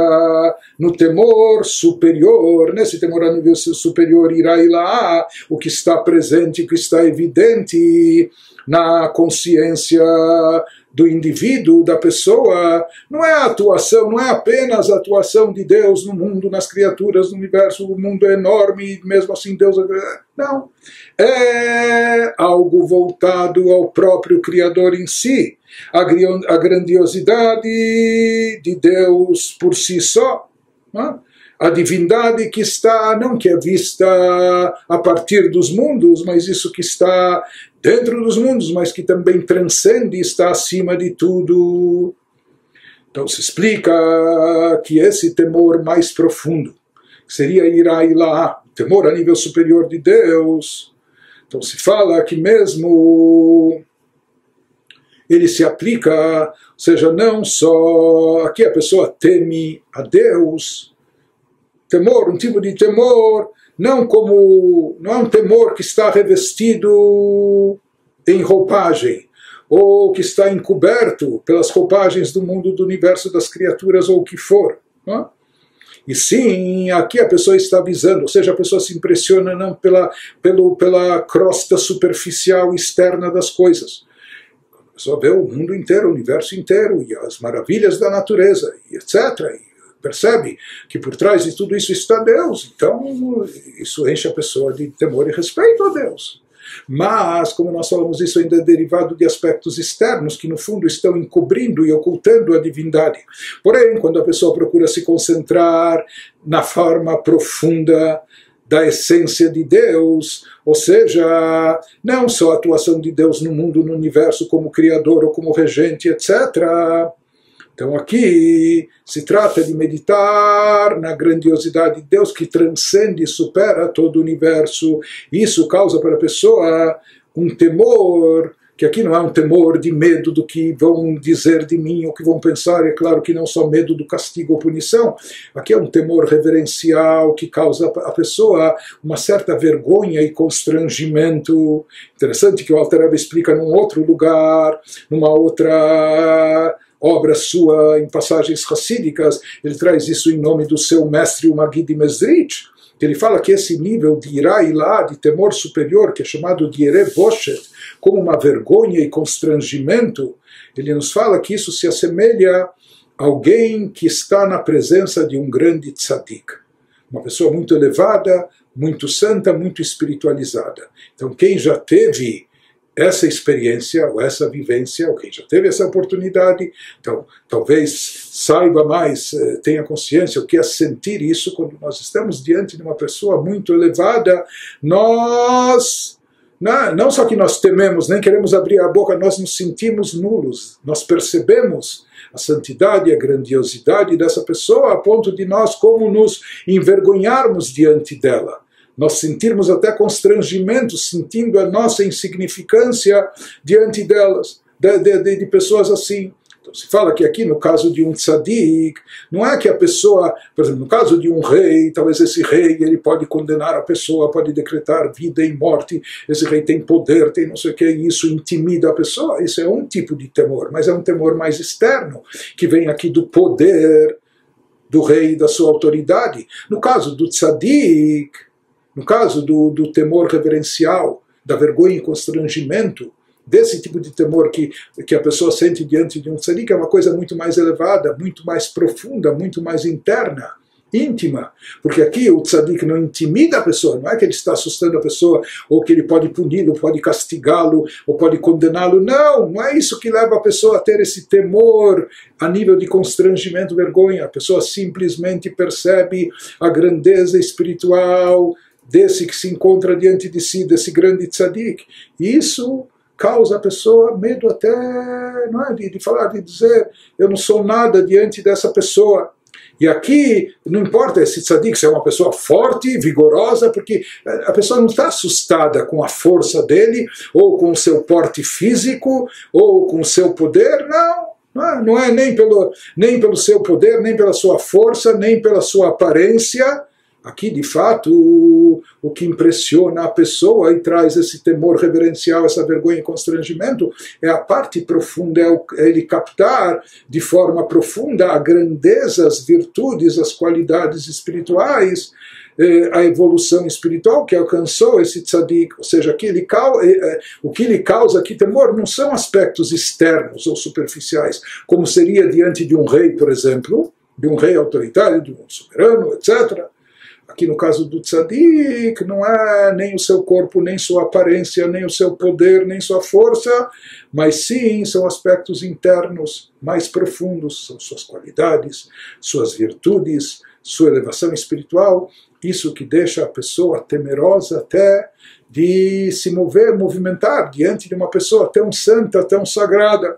no temor superior, nesse temor a nível superior, Iraila, o que está presente, o que está evidente na consciência do indivíduo, da pessoa, não é a atuação, não é apenas a atuação de Deus no mundo, nas criaturas, no universo, o mundo é enorme e mesmo assim Deus não, é algo voltado ao próprio Criador em si, a grandiosidade de Deus por si só, não? A divindade que está, não que é vista a partir dos mundos, mas isso que está dentro dos mundos, mas que também transcende e está acima de tudo. Então se explica que esse temor mais profundo, que seria Iraila, temor a nível superior de Deus, então se fala que mesmo ele se aplica, ou seja, não só aqui a pessoa teme a Deus, temor, um tipo de temor, não é um temor que está revestido em roupagem, ou que está encoberto pelas roupagens do mundo, do universo, das criaturas, ou o que for. Não é? E sim, aqui a pessoa está visando, ou seja, a pessoa se impressiona não pela crosta superficial externa das coisas. A pessoa vê o mundo inteiro, o universo inteiro, e as maravilhas da natureza, e etc. E percebe que por trás de tudo isso está Deus. Então, isso enche a pessoa de temor e respeito a Deus. Mas, como nós falamos, isso ainda é derivado de aspectos externos que no fundo estão encobrindo e ocultando a divindade. Porém, quando a pessoa procura se concentrar na forma profunda da essência de Deus, ou seja, não só a atuação de Deus no mundo, no universo, como criador ou como regente, etc., então aqui se trata de meditar na grandiosidade de Deus que transcende e supera todo o universo. Isso causa para a pessoa um temor, que aqui não é um temor de medo do que vão dizer de mim, ou que vão pensar, é claro que não só medo do castigo ou punição, aqui é um temor reverencial que causa à pessoa uma certa vergonha e constrangimento. Interessante que o Alter Rebbe explica num outro lugar, numa outra obra sua em passagens racídicas, ele traz isso em nome do seu mestre, o Magid Mezrich, que ele fala que esse nível de irá e lá, de temor superior, que é chamado de Yere Boshet, como uma vergonha e constrangimento, ele nos fala que isso se assemelha a alguém que está na presença de um grande tzadik, uma pessoa muito elevada, muito santa, muito espiritualizada. Então quem já teve essa experiência, ou essa vivência, ou quem já teve essa oportunidade, então talvez saiba mais, tenha consciência o que é sentir isso. Quando nós estamos diante de uma pessoa muito elevada, nós, não só que nós tememos, nem queremos abrir a boca, nós nos sentimos nulos, nós percebemos a santidade e a grandiosidade dessa pessoa, a ponto de nós como nos envergonharmos diante dela. Nós sentirmos até constrangimento, sentindo a nossa insignificância diante delas, de pessoas assim. Então se fala que aqui no caso de um tzadik, não é que a pessoa, por exemplo, no caso de um rei, talvez esse rei ele pode condenar a pessoa, pode decretar vida e morte, esse rei tem poder, tem não sei o que, e isso intimida a pessoa. Isso é um tipo de temor, mas é um temor mais externo, que vem aqui do poder do rei e da sua autoridade. No caso do tzadik, no caso do temor reverencial, da vergonha e constrangimento, desse tipo de temor que a pessoa sente diante de um tzadik, é uma coisa muito mais elevada, muito mais profunda, muito mais interna, íntima. Porque aqui o tzadik não intimida a pessoa, não é que ele está assustando a pessoa, ou que ele pode puni-lo, pode castigá-lo, ou pode condená-lo. Não é isso que leva a pessoa a ter esse temor a nível de constrangimento, vergonha. A pessoa simplesmente percebe a grandeza espiritual desse que se encontra diante de si, desse grande tzadik. E isso causa a pessoa medo até, não é, de falar, de dizer, eu não sou nada diante dessa pessoa. E aqui, não importa esse tzadik, se é uma pessoa forte, vigorosa, porque a pessoa não está assustada com a força dele, ou com o seu porte físico, ou com o seu poder, não é nem pelo seu poder, nem pela sua força, nem pela sua aparência. Aqui, de fato, o que impressiona a pessoa e traz esse temor reverencial, essa vergonha e constrangimento, é a parte profunda, é ele captar de forma profunda a grandeza, as virtudes, as qualidades espirituais, a evolução espiritual que alcançou esse tzadik. Ou seja, o que lhe causa aqui temor não são aspectos externos ou superficiais, como seria diante de um rei, por exemplo, de um rei autoritário, de um soberano, etc. Aqui no caso do tzadik, não é nem o seu corpo, nem sua aparência, nem o seu poder, nem sua força, mas sim são aspectos internos mais profundos, são suas qualidades, suas virtudes, sua elevação espiritual, isso que deixa a pessoa temerosa até de se movimentar diante de uma pessoa tão santa, tão sagrada.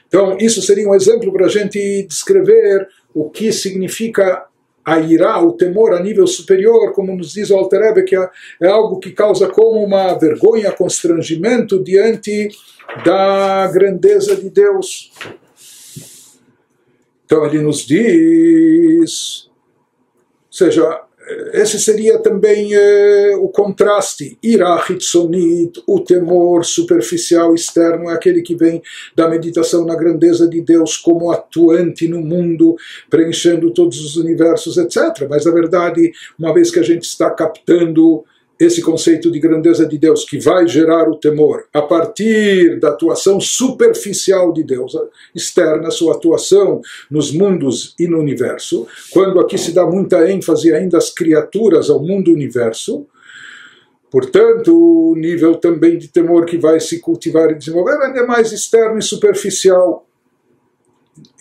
Então isso seria um exemplo para a gente descrever o que significa a irá, o temor a nível superior, como nos diz o Alter Rebbe, que é algo que causa como uma vergonha, constrangimento diante da grandeza de Deus. Então ele nos diz, ou seja, Esse seria também o contraste. Ira hitzonit, o temor superficial externo, é aquele que vem da meditação na grandeza de Deus como atuante no mundo, preenchendo todos os universos, etc. Mas, na verdade, uma vez que a gente está captando esse conceito de grandeza de Deus, que vai gerar o temor a partir da atuação superficial de Deus, externa, sua atuação nos mundos e no universo, quando aqui se dá muita ênfase ainda às criaturas, ao mundo-universo, portanto, o nível também de temor que vai se cultivar e desenvolver ainda é mais externo e superficial.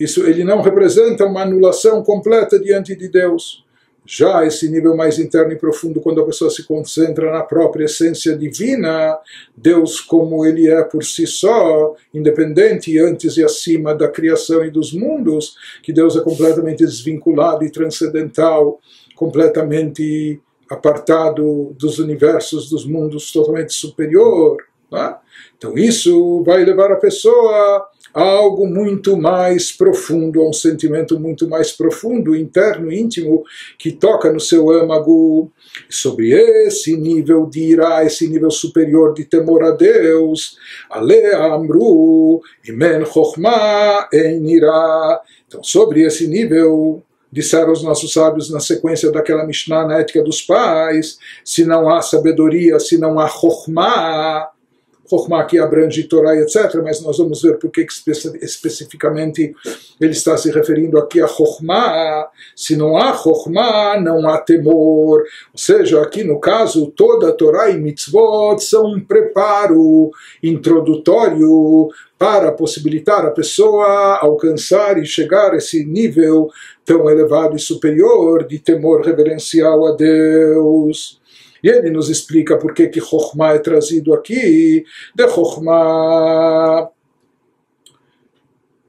Isso, ele não representa uma anulação completa diante de Deus. Já esse nível mais interno e profundo, quando a pessoa se concentra na própria essência divina, Deus como ele é por si só, independente, antes e acima da criação e dos mundos, que Deus é completamente desvinculado e transcendental, completamente apartado dos universos, dos mundos, totalmente superior. Tá? Então isso vai levar a pessoa a algo muito mais profundo, a um sentimento muito mais profundo, interno, íntimo, que toca no seu âmago. Sobre esse nível de ira, esse nível superior de temor a Deus, Ale Amru, Imen Chochma En Ira. Então, sobre esse nível, disseram os nossos sábios na sequência daquela Mishnah na Ética dos Pais, se não há sabedoria, se não há Chochma, Chokhmah aqui abrange Torá, etc., mas nós vamos ver por que especificamente ele está se referindo aqui a Chokhmah. Se não há Chokhmah, não há temor. Ou seja, aqui no caso, toda a Torá e Mitzvot são um preparo introdutório para possibilitar a pessoa alcançar e chegar a esse nível tão elevado e superior de temor reverencial a Deus. E ele nos explica por que Chokhmah é trazido aqui, de Chokhmah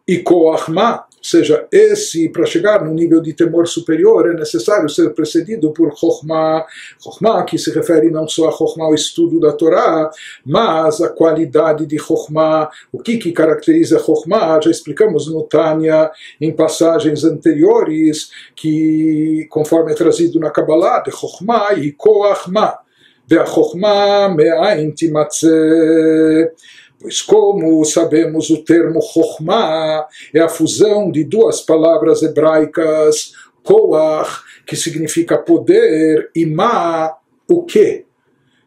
e Koachmah, ou seja, esse, para chegar no nível de temor superior, é necessário ser precedido por Chokhmah. Chokhmah, que se refere não só a Chokhmah, o estudo da Torá, mas a qualidade de Chokhmah. O que caracteriza Chokhmah? Já explicamos no Tânia, em passagens anteriores, que, conforme é trazido na Kabbalah, de Chokhmah e Koachmah. De Chokhmah me'ain timatzeh. Pois como sabemos, o termo Chokhmah é a fusão de duas palavras hebraicas, Koach, que significa poder, e Ma, o quê?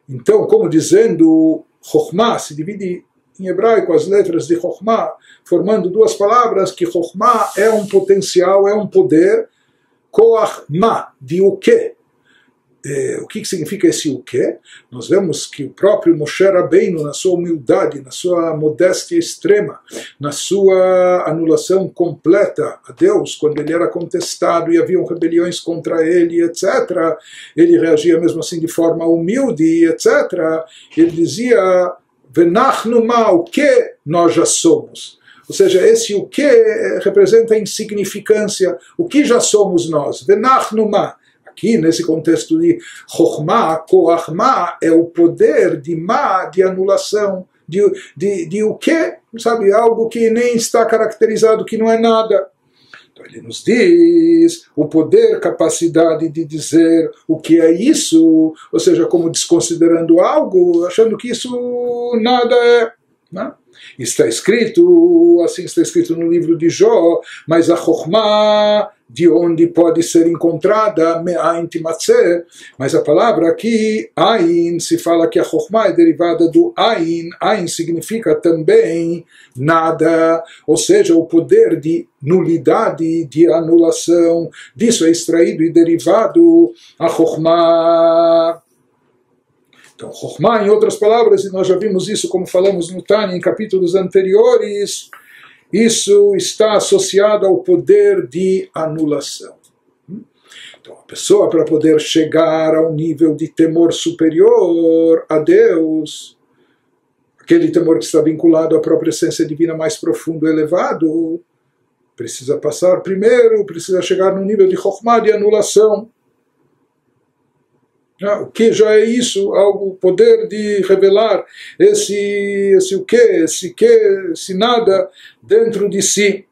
Então, como dizendo, Chokhmah se divide em hebraico as letras de Chokhmah, formando duas palavras, que Chokhmah é um potencial, é um poder, Koach Ma, de o quê? O que significa esse o quê? Nós vemos que o próprio Moshe Rabbeinu, na sua humildade, na sua modéstia extrema, na sua anulação completa a Deus, quando ele era contestado e haviam rebeliões contra ele, etc., ele reagia mesmo assim de forma humilde, etc. Ele dizia, Venachnu ma, o que nós já somos? Ou seja, esse o que representa a insignificância, o que já somos nós? Venachnu ma. Aqui, nesse contexto de Chokhmah, Koachmah, é o poder de Ma, de anulação, de o que, sabe, algo que nem está caracterizado, que não é nada. Então ele nos diz o poder, capacidade de dizer o que é isso, ou seja, como desconsiderando algo, achando que isso nada é. Né? Está escrito, assim está escrito no livro de Jó, mas a Chokhmah, de onde pode ser encontrada, me'ain timatzeh, mas a palavra aqui, ain, se fala que a Chokhmah é derivada do ain, ain significa também nada, ou seja, o poder de nulidade, de anulação, disso é extraído e derivado a Chokhmah. Então, Chokhmah, em outras palavras, e nós já vimos isso, como falamos no Tânia, em capítulos anteriores, isso está associado ao poder de anulação. Então, a pessoa, para poder chegar a um nível de temor superior a Deus, aquele temor que está vinculado à própria essência divina mais profundo e elevado, precisa passar primeiro, precisa chegar no nível de Chokhmah, de anulação. O que já é isso? Algo, poder de revelar esse o que, esse nada dentro de si.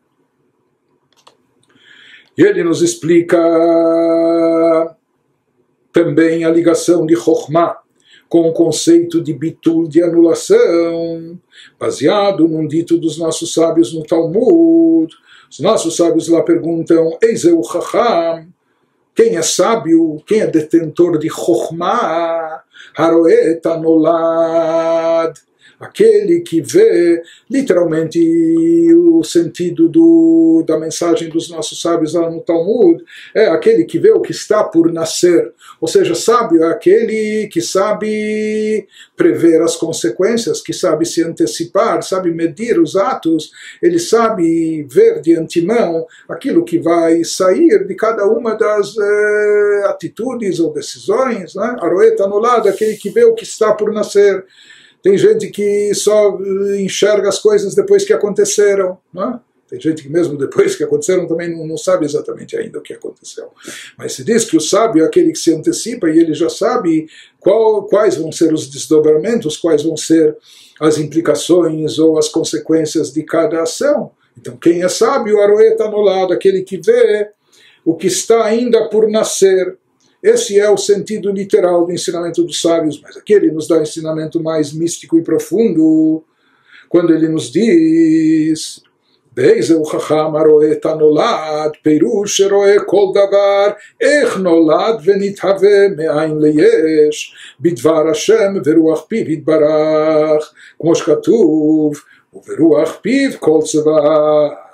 E ele nos explica também a ligação de Chokhmah com o conceito de bitul, de anulação, baseado num dito dos nossos sábios no Talmud. Os nossos sábios lá perguntam: Eizeu Chacham, quem é sábio, quem é detentor de Chokhmah? Haroet Anolad, aquele que vê, literalmente o sentido da mensagem dos nossos sábios lá no Talmud, é aquele que vê o que está por nascer. Ou seja, sábio é aquele que sabe prever as consequências, que sabe se antecipar, sabe medir os atos, ele sabe ver de antemão aquilo que vai sair de cada uma das atitudes ou decisões. Né? Aroet anulado, aquele que vê o que está por nascer. Tem gente que só enxerga as coisas depois que aconteceram. Né? Tem gente que mesmo depois que aconteceram também não sabe exatamente ainda o que aconteceu. Mas se diz que o sábio é aquele que se antecipa e ele já sabe quais vão ser os desdobramentos, quais vão ser as implicações ou as consequências de cada ação. Então quem é sábio, Aroet Anolad, aquele que vê o que está ainda por nascer. Esse é o sentido literal do ensinamento dos sábios, mas aqui ele nos dá um ensinamento mais místico e profundo, quando ele nos diz: Beizeu Chacham Aroet Anolad, Perush Roe Kol Davar, Ech Nolad Venithave Me'ain Leyesh, Bidvar Hashem Veruach Piv Yitbarach, como שכתוב, Veruach Piv Kol Tzeva.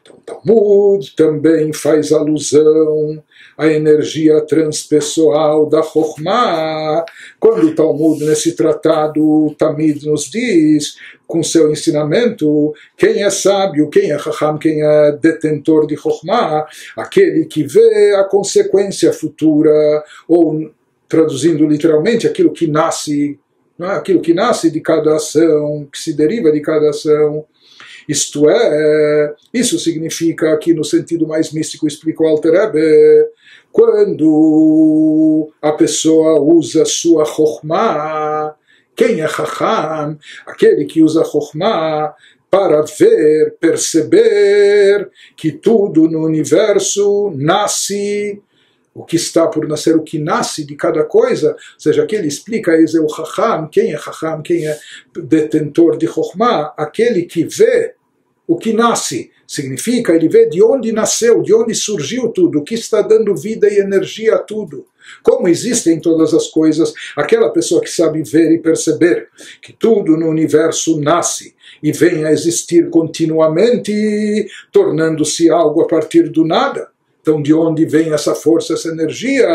Então, o Talmud também faz alusão à energia transpessoal da Chokhmah, quando o Talmud, nesse tratado, Tamid nos diz, com seu ensinamento, quem é sábio, quem é Chacham, quem é detentor de Chokhmah, aquele que vê a consequência futura, ou, traduzindo literalmente, aquilo que nasce, não é? Aquilo que nasce de cada ação, que se deriva de cada ação. Isto é, isso significa, aqui no sentido mais místico, explicou Alter Rebbe, quando a pessoa usa sua Chokhmah, quem é Chacham? Aquele que usa Chokhmah para ver, perceber que tudo no universo nasce, o que está por nascer, o que nasce de cada coisa, ou seja, aqui ele explica, esse é o Chacham, quem é detentor de Chokhmah, aquele que vê o que nasce, significa, ele vê de onde nasceu, de onde surgiu tudo, o que está dando vida e energia a tudo, como existem todas as coisas, aquela pessoa que sabe ver e perceber que tudo no universo nasce e vem a existir continuamente, tornando-se algo a partir do nada. Então, de onde vem essa força, essa energia?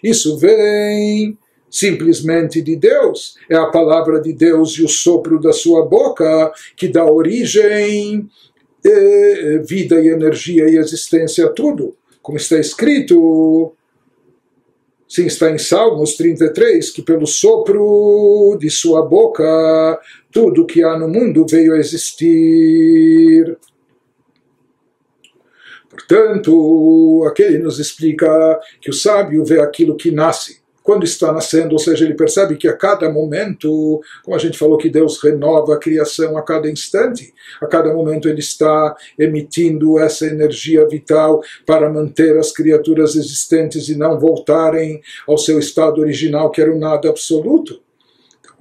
Isso vem simplesmente de Deus. É a palavra de Deus e o sopro da sua boca que dá origem, vida e energia e existência a tudo. Como está escrito, sim, está em Salmos 33, que pelo sopro de sua boca tudo que há no mundo veio a existir. Portanto, aqui ele nos explica que o sábio vê aquilo que nasce, quando está nascendo, ou seja, ele percebe que a cada momento, como a gente falou que Deus renova a criação a cada instante, a cada momento ele está emitindo essa energia vital para manter as criaturas existentes e não voltarem ao seu estado original, que era o nada absoluto.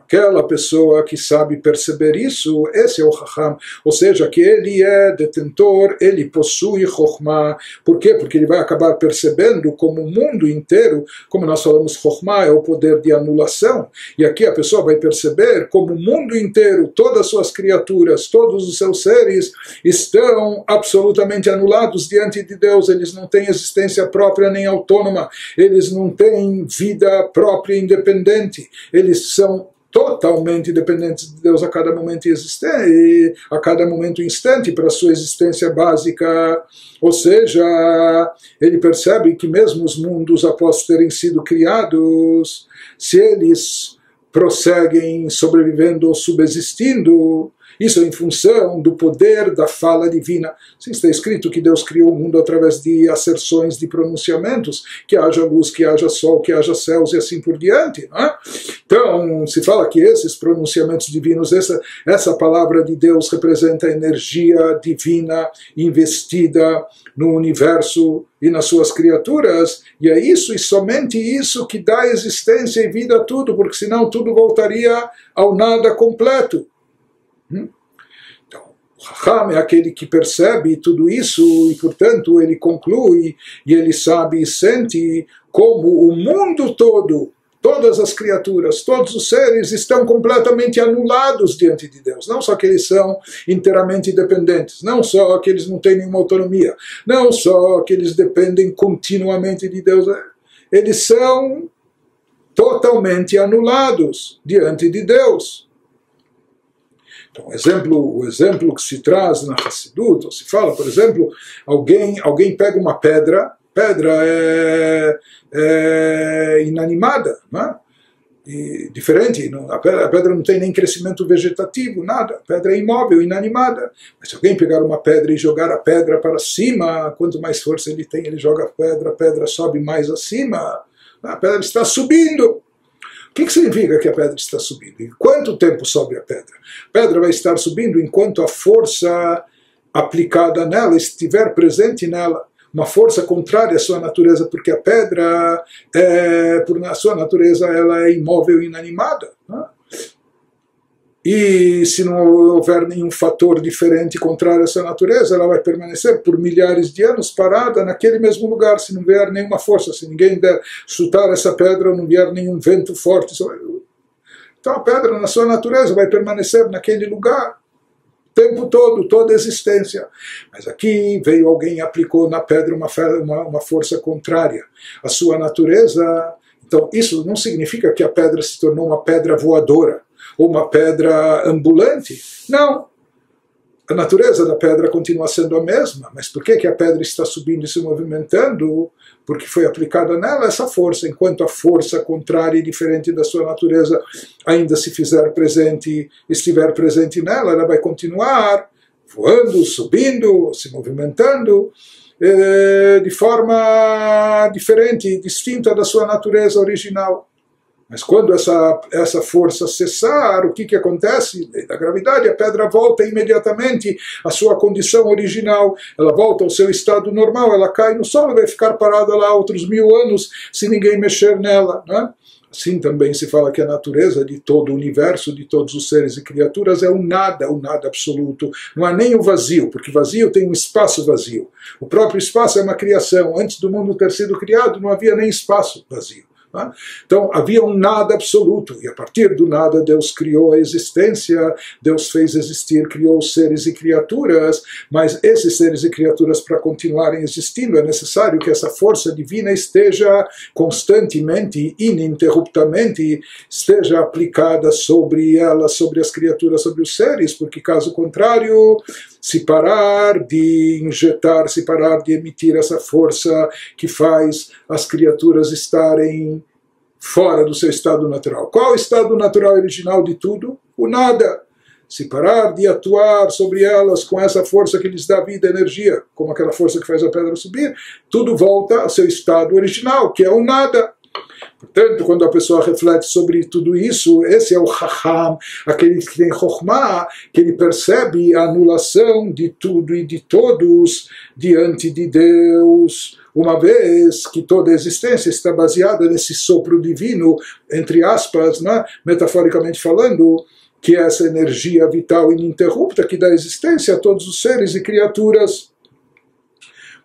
Aquela pessoa que sabe perceber isso, esse é o Chacham, ou seja, que ele é detentor, ele possui Chokhmah. Por quê? Porque ele vai acabar percebendo como o mundo inteiro, como nós falamos, Chokhmah é o poder de anulação, e aqui a pessoa vai perceber como o mundo inteiro, todas as suas criaturas, todos os seus seres estão absolutamente anulados diante de Deus, eles não têm existência própria nem autônoma, eles não têm vida própria e independente, eles são totalmente dependentes de Deus a cada momento existente, a cada momento instante para a sua existência básica. Ou seja, ele percebe que mesmo os mundos após terem sido criados, se eles prosseguem sobrevivendo ou subsistindo, Isso é em função do poder da fala divina. Sim, está escrito que Deus criou o mundo através de asserções, de pronunciamentos, que haja luz, que haja sol, que haja céus e assim por diante. Não é? Então, se fala que esses pronunciamentos divinos, essa palavra de Deus representa a energia divina investida no universo e nas suas criaturas, e é isso e somente isso que dá existência e vida a tudo, porque senão tudo voltaria ao nada completo. Então, o Chacham é aquele que percebe tudo isso e, portanto, ele conclui e ele sabe e sente como o mundo todo, todas as criaturas, todos os seres estão completamente anulados diante de Deus. Não só que eles são inteiramente dependentes, não só que eles não têm nenhuma autonomia, não só que eles dependem continuamente de Deus, eles são totalmente anulados diante de Deus. Então, o exemplo que se traz na Hassidut, ou se fala, por exemplo, alguém pega uma pedra é inanimada, não é? E diferente, a pedra não tem nem crescimento vegetativo, nada, a pedra é imóvel, inanimada. Mas se alguém pegar uma pedra e jogar a pedra para cima, quanto mais força ele tem, ele joga a pedra sobe mais acima, a pedra está subindo. O que significa que a pedra está subindo? Em quanto tempo sobe a pedra? A pedra vai estar subindo enquanto a força aplicada nela estiver presente nela. Uma força contrária à sua natureza, porque a pedra, por sua natureza, ela é imóvel e inanimada. Né? E se não houver nenhum fator diferente contrário à sua natureza, ela vai permanecer por milhares de anos parada naquele mesmo lugar, se não vier nenhuma força, se ninguém der chutar essa pedra, não vier nenhum vento forte. Então a pedra, na sua natureza, vai permanecer naquele lugar o tempo todo, toda a existência. Mas aqui veio alguém e aplicou na pedra uma força contrária à sua natureza. Então isso não significa que a pedra se tornou uma pedra voadora ou uma pedra ambulante. Não. A natureza da pedra continua sendo a mesma, mas por que a pedra está subindo e se movimentando? Porque foi aplicada nela essa força, enquanto a força contrária e diferente da sua natureza ainda se fizer presente, estiver presente nela, ela vai continuar voando, subindo, se movimentando de forma diferente, distinta da sua natureza original. Mas quando essa força cessar, o que acontece? Da gravidade, a pedra volta imediatamente à sua condição original, ela volta ao seu estado normal, ela cai no solo e vai ficar parada lá outros 1000 anos se ninguém mexer nela. Né? Assim também se fala que a natureza de todo o universo, de todos os seres e criaturas, é o nada absoluto. Não há nem o vazio, porque vazio tem um espaço vazio. O próprio espaço é uma criação. Antes do mundo ter sido criado, não havia nem espaço vazio. Então havia um nada absoluto, e a partir do nada Deus criou a existência, Deus fez existir, criou seres e criaturas, mas esses seres e criaturas, para continuarem existindo, é necessário que essa força divina esteja constantemente, ininterruptamente, esteja aplicada sobre elas, sobre as criaturas, sobre os seres, porque caso contrário, se parar de injetar, se parar de emitir essa força que faz as criaturas estarem fora do seu estado natural. Qual é o estado natural original de tudo? O nada. Se parar de atuar sobre elas com essa força que lhes dá vida, energia, como aquela força que faz a pedra subir, tudo volta ao seu estado original, que é o nada. Portanto, quando a pessoa reflete sobre tudo isso, esse é o Chacham, aquele que tem Chokhmah, que ele percebe a anulação de tudo e de todos diante de Deus, uma vez que toda a existência está baseada nesse sopro divino, entre aspas, né, metaforicamente falando, que é essa energia vital ininterrupta que dá existência a todos os seres e criaturas.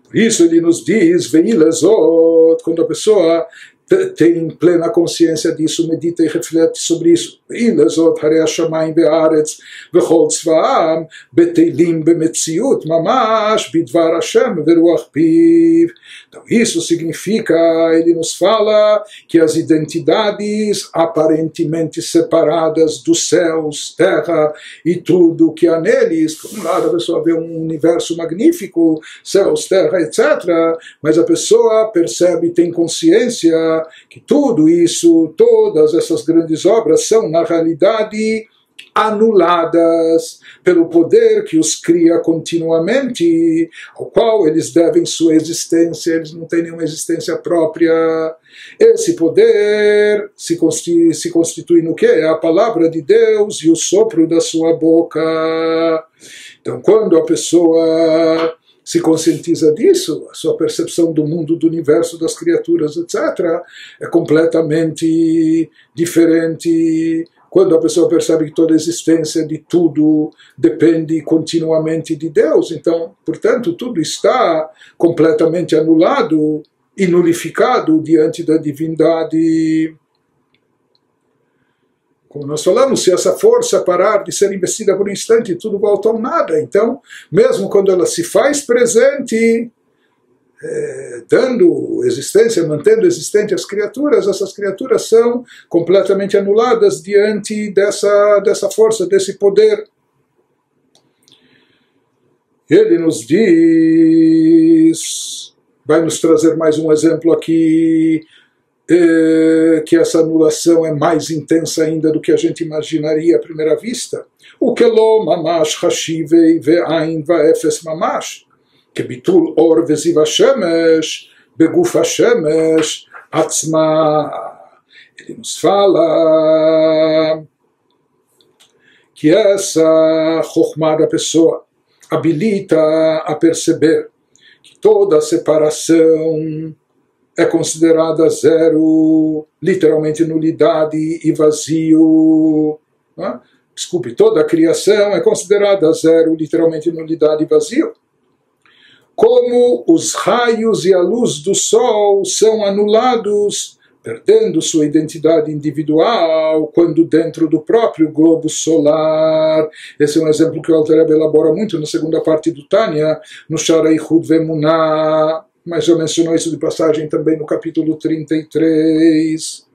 Por isso ele nos diz, Veilazot, quando a pessoa tem plena consciência disso, medita e reflete sobre isso. Veilazot harei hashamayim ve'aretz v'chol tzva'am beteilim bemetziut mamash bidvar Hashem veruach piv. Então isso significa, ele nos fala que as identidades aparentemente separadas dos céus, terra e tudo que há neles, por um lado a pessoa vê um universo magnífico, céus, terra, etc., mas a pessoa percebe e tem consciência que tudo isso, todas essas grandes obras são, na realidade, anuladas pelo poder que os cria continuamente, ao qual eles devem sua existência, eles não têm nenhuma existência própria. Esse poder se constitui no quê? É a palavra de Deus e o sopro da sua boca. Então, quando a pessoa se conscientiza disso, a sua percepção do mundo, do universo, das criaturas, etc., é completamente diferente. Quando a pessoa percebe que toda a existência de tudo depende continuamente de Deus, então, portanto, tudo está completamente anulado e nulificado diante da divindade. Como nós falamos, se essa força parar de ser investida por um instante, tudo volta ao nada. Então, mesmo quando ela se faz presente, dando existência, mantendo existente as criaturas, essas criaturas são completamente anuladas diante dessa força, desse poder. Ele nos diz, vai nos trazer mais um exemplo aqui, que essa anulação é mais intensa ainda do que a gente imaginaria à primeira vista. O que lo mamash chashivei ve'ain va'efes mamash. כביטול אור וזיו השמש בגוף השמש עצמה. Ele nos fala que essa chokhmah da pessoa habilita a perceber que toda separação é considerada zero, literalmente nulidade e vazio. Desculpe, toda a criação é considerada zero, literalmente nulidade e vazio. Como os raios e a luz do sol são anulados, perdendo sua identidade individual, quando dentro do próprio globo solar. Esse é um exemplo que o Alter Rebbe elabora muito na segunda parte do Tânia, no Shara Ichud Ve'emunah, mas já mencionou isso de passagem também no capítulo 33.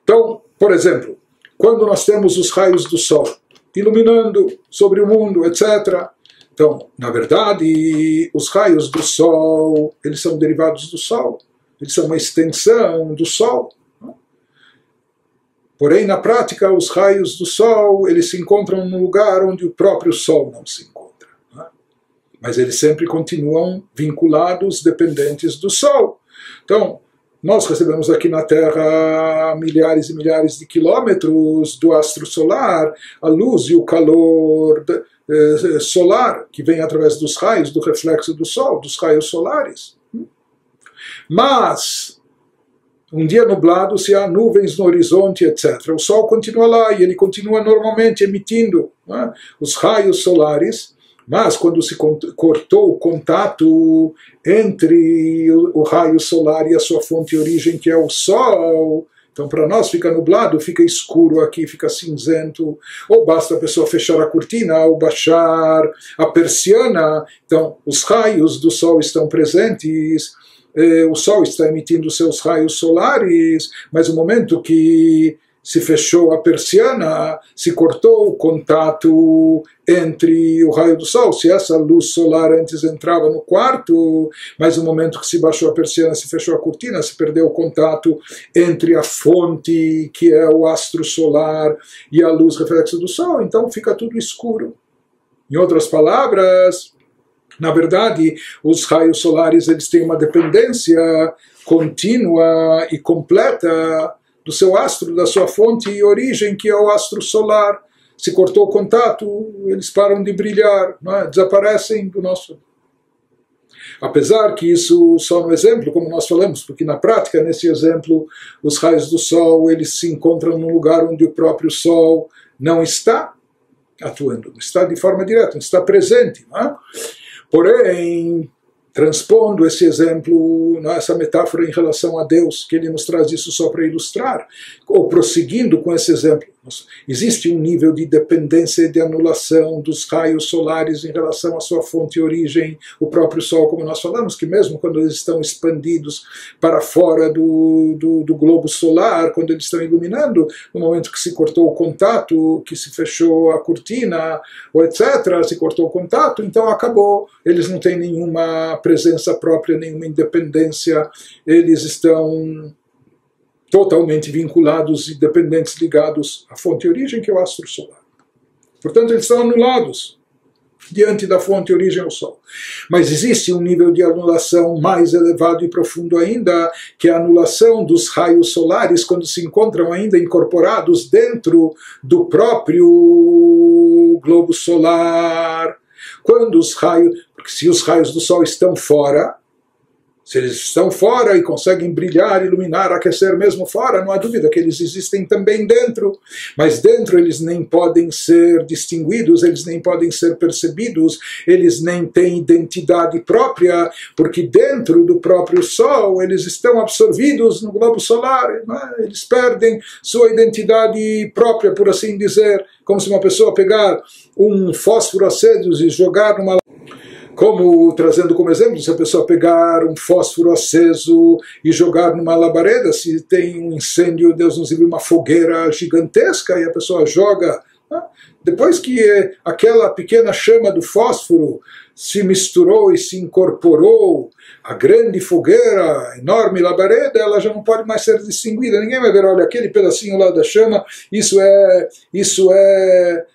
Então, por exemplo, quando nós temos os raios do sol iluminando sobre o mundo, etc., então, na verdade, os raios do Sol, eles são derivados do Sol. Eles são uma extensão do Sol. Porém, na prática, os raios do Sol, eles se encontram num lugar onde o próprio Sol não se encontra. Mas eles sempre continuam vinculados, dependentes do Sol. Então, nós recebemos aqui na Terra milhares e milhares de quilômetros do astro solar, a luz e o calor solar, que vem através dos raios, do reflexo do Sol, dos raios solares. Mas, um dia nublado, se há nuvens no horizonte, etc., o Sol continua lá e ele continua normalmente emitindo os raios solares, mas quando se cortou o contato entre o raio solar e a sua fonte de origem, que é o Sol, então para nós fica nublado, fica escuro aqui, fica cinzento, ou basta a pessoa fechar a cortina ou baixar a persiana, então os raios do Sol estão presentes, o Sol está emitindo seus raios solares, mas no momento que se fechou a persiana, se cortou o contato entre o raio do Sol. Se essa luz solar antes entrava no quarto, mas no momento que se baixou a persiana, se fechou a cortina, se perdeu o contato entre a fonte, que é o astro solar, e a luz reflexa do Sol, então fica tudo escuro. Em outras palavras, na verdade, os raios solares eles têm uma dependência contínua e completa do seu astro, da sua fonte e origem, que é o astro solar. Se cortou o contato, eles param de brilhar, desaparecem do nosso. Apesar que isso só no exemplo, como nós falamos, porque na prática, nesse exemplo, os raios do Sol eles se encontram num lugar onde o próprio Sol não está atuando, não está de forma direta, não está presente. Porém, transpondo esse exemplo, essa metáfora em relação a Deus, que ele nos traz isso só para ilustrar, ou prosseguindo com esse exemplo, existe um nível de dependência e de anulação dos raios solares em relação à sua fonte e origem, o próprio Sol, como nós falamos, que mesmo quando eles estão expandidos para fora do globo solar, quando eles estão iluminando, no momento que se cortou o contato, que se fechou a cortina, ou etc., se cortou o contato, então acabou, eles não têm nenhuma presença própria, nenhuma independência, eles estão totalmente vinculados e dependentes, ligados à fonte de origem, que é o astro solar. Portanto, eles estão anulados diante da fonte origem ao Sol. Mas existe um nível de anulação mais elevado e profundo ainda, que é a anulação dos raios solares quando se encontram ainda incorporados dentro do próprio globo solar. Quando os raios, porque se os raios do Sol estão fora, se eles estão fora e conseguem brilhar, iluminar, aquecer mesmo fora, não há dúvida que eles existem também dentro. Mas dentro eles nem podem ser distinguidos, eles nem podem ser percebidos, eles nem têm identidade própria, porque dentro do próprio Sol eles estão absorvidos no globo solar, eles perdem sua identidade própria, por assim dizer, como se uma pessoa pegar um fósforo aceso e jogar numa... Como, trazendo como exemplo, se a pessoa pegar um fósforo aceso e jogar numa labareda, se tem um incêndio, Deus nos livre, uma fogueira gigantesca, e a pessoa joga, depois que aquela pequena chama do fósforo se misturou e se incorporou à grande fogueira, enorme labareda, ela já não pode mais ser distinguida. Ninguém vai ver, olha, aquele pedacinho lá da chama, isso é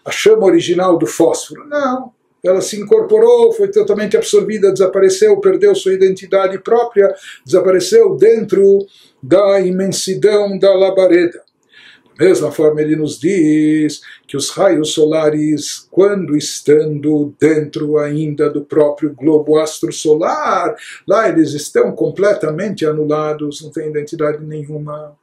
a chama original do fósforo. Não. Ela se incorporou, foi totalmente absorvida, desapareceu, perdeu sua identidade própria, desapareceu dentro da imensidão da labareda. Da mesma forma, ele nos diz que os raios solares, quando estando dentro ainda do próprio globo astrosolar, lá eles estão completamente anulados, não têm identidade nenhuma.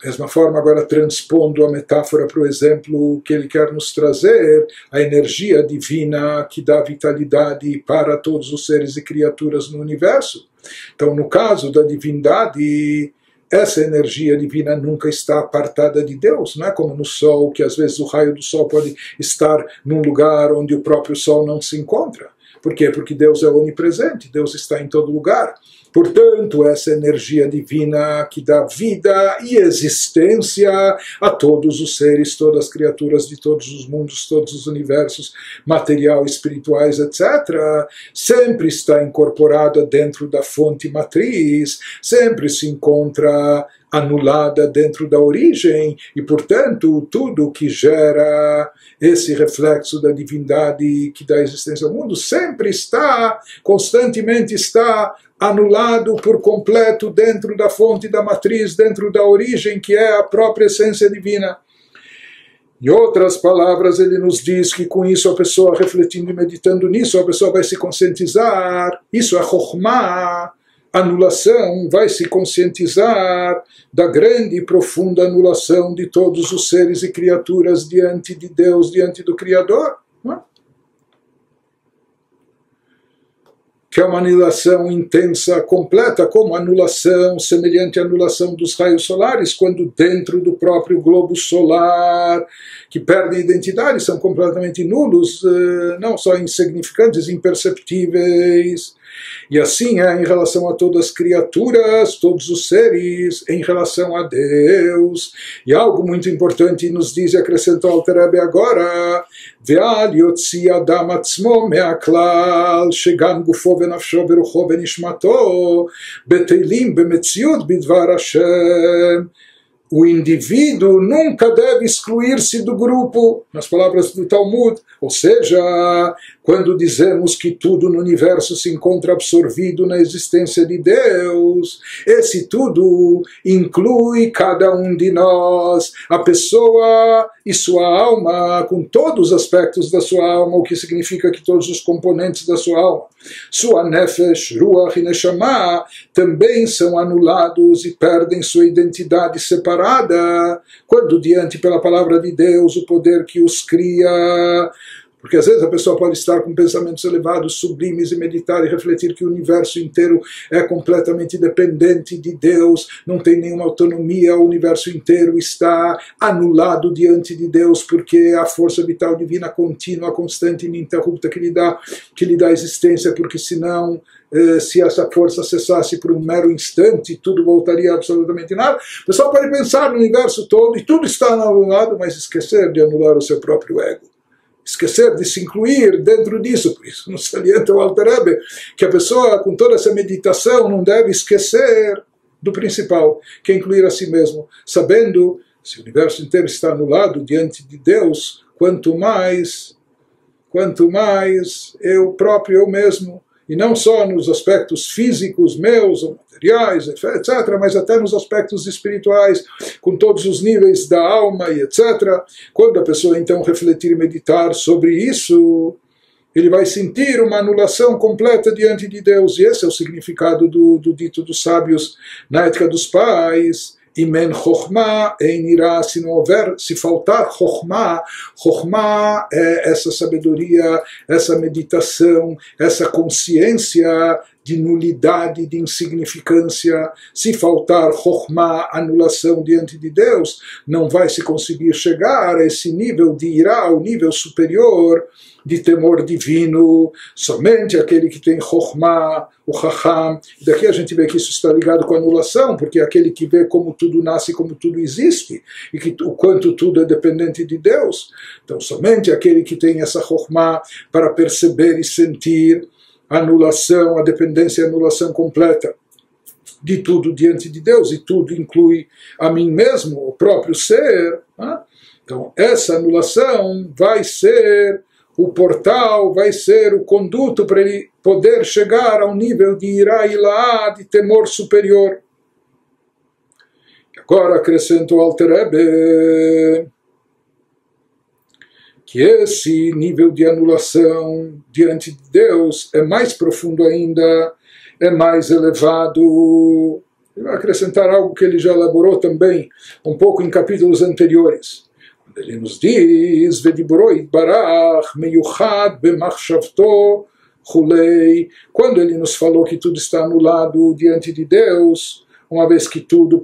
Da mesma forma, agora transpondo a metáfora para o exemplo que ele quer nos trazer, a energia divina que dá vitalidade para todos os seres e criaturas no universo. Então, no caso da divindade, essa energia divina nunca está apartada de Deus, não é como no Sol, que às vezes o raio do Sol pode estar num lugar onde o próprio Sol não se encontra. Por quê? Porque Deus é onipresente, Deus está em todo lugar. Portanto, essa energia divina que dá vida e existência a todos os seres, todas as criaturas de todos os mundos, todos os universos, material, espirituais, etc., sempre está incorporada dentro da fonte matriz, sempre se encontra anulada dentro da origem, e, portanto, tudo que gera esse reflexo da divindade que dá existência ao mundo sempre está, constantemente está anulado por completo dentro da fonte da matriz, dentro da origem, que é a própria essência divina. Em outras palavras, ele nos diz que com isso a pessoa, refletindo e meditando nisso, a pessoa vai se conscientizar, isso é Chokhmah, anulação, vai se conscientizar da grande e profunda anulação de todos os seres e criaturas diante de Deus, diante do Criador. Não é? Que é uma anulação intensa, completa, como anulação, semelhante à anulação dos raios solares, quando dentro do próprio globo solar, que perdem identidade, são completamente nulos, não só insignificantes, imperceptíveis. E assim é em relação a todas as criaturas, todos os seres, em relação a Deus. E algo muito importante nos diz e acrescentou Alter Rebbe agora: Ve'al yotzi adam atzmo me'aklal shegam gufo ve'nafsho ve'rucho ve'nishmato betelim bemetziut bidvar Hashem. O indivíduo nunca deve excluir-se do grupo, nas palavras do Talmud. Ou seja, quando dizemos que tudo no universo se encontra absorvido na existência de Deus, esse tudo inclui cada um de nós, a pessoa e sua alma, com todos os aspectos da sua alma, o que significa que todos os componentes da sua alma, sua nefesh, ruach e neshama, também são anulados e perdem sua identidade separada, quando diante pela palavra de Deus, o poder que os cria. Porque às vezes a pessoa pode estar com pensamentos elevados, sublimes, e meditar e refletir que o universo inteiro é completamente dependente de Deus, não tem nenhuma autonomia, o universo inteiro está anulado diante de Deus, porque a força vital divina contínua, constante e ininterrupta que lhe dá existência, porque senão, se essa força cessasse por um mero instante, tudo voltaria a absolutamente nada. O pessoal pode pensar no universo todo e tudo está anulado, mas esquecer de anular o seu próprio ego. Esquecer de se incluir dentro disso. Por isso nos salienta o Alter Rebbe que a pessoa, com toda essa meditação, não deve esquecer do principal, que é incluir a si mesmo, sabendo Se o universo inteiro está anulado diante de Deus, quanto mais eu próprio, eu mesmo, e não só nos aspectos físicos meus, ou materiais, etc., mas até nos aspectos espirituais, com todos os níveis da alma e etc. Quando a pessoa então refletir e meditar sobre isso, ele vai sentir uma anulação completa diante de Deus, e esse é o significado do dito dos sábios na Ética dos Pais. Imen Chokhmah ein irá, se não houver, se faltar Chokhmah, Chokhmah é essa sabedoria, essa meditação, essa consciência de nulidade, de insignificância. Se faltar Chokhmah, anulação diante de Deus, não vai se conseguir chegar a esse nível de irá, o nível superior de temor divino. Somente aquele que tem Chokhmah, o Chacham, e daqui a gente vê que isso está ligado com a anulação, porque é aquele que vê como tudo nasce, como tudo existe, e que o quanto tudo é dependente de Deus. Então somente aquele que tem essa Chokhmah para perceber e sentir a anulação, a dependência e a anulação completa de tudo diante de Deus, e tudo inclui a mim mesmo, o próprio ser. Então essa anulação vai ser o portal, vai ser o conduto para ele poder chegar ao nível de irá e lá, de temor superior. Agora acrescenta o Alter Rebbe que esse nível de anulação diante de Deus é mais profundo ainda, é mais elevado. Ele vai acrescentar algo que ele já elaborou também um pouco em capítulos anteriores. Ele nos diz, Vediburoi Itbarach meyuchad bemachshavto chulei. Quando ele nos falou que tudo está anulado diante de Deus, uma vez que tudo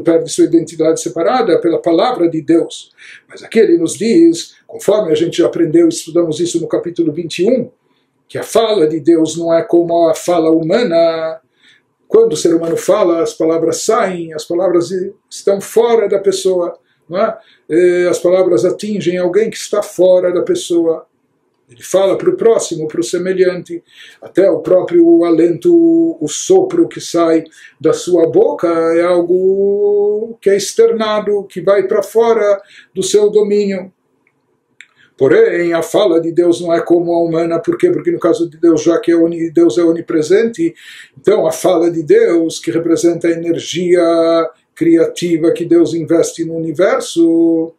perde sua identidade separada pela palavra de Deus. Mas aqui ele nos diz, conforme a gente já aprendeu, estudamos isso no capítulo 21, que a fala de Deus não é como a fala humana. Quando o ser humano fala, as palavras saem, as palavras estão fora da pessoa. Não é? As palavras atingem alguém que está fora da pessoa. Ele fala para o próximo, para o semelhante. Até o próprio alento, o sopro que sai da sua boca é algo que é externado, que vai para fora do seu domínio. Porém, a fala de Deus não é como a humana. Por quê? Porque no caso de Deus, já que Deus é onipresente, então a fala de Deus, que representa a energia criativa que Deus investe no universo,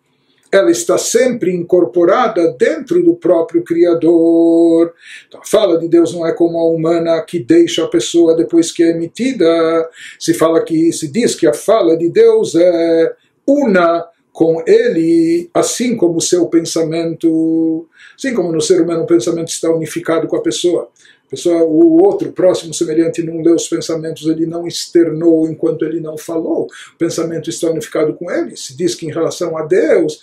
ela está sempre incorporada dentro do próprio Criador. Então, a fala de Deus não é como a humana, que deixa a pessoa depois que é emitida. Se diz que a fala de Deus é una com ele, assim como o seu pensamento, assim como no ser humano o pensamento está unificado com a pessoa. O outro, próximo, semelhante, não leu os pensamentos, ele não externou enquanto ele não falou. O pensamento está unificado com ele. Se diz que em relação a Deus,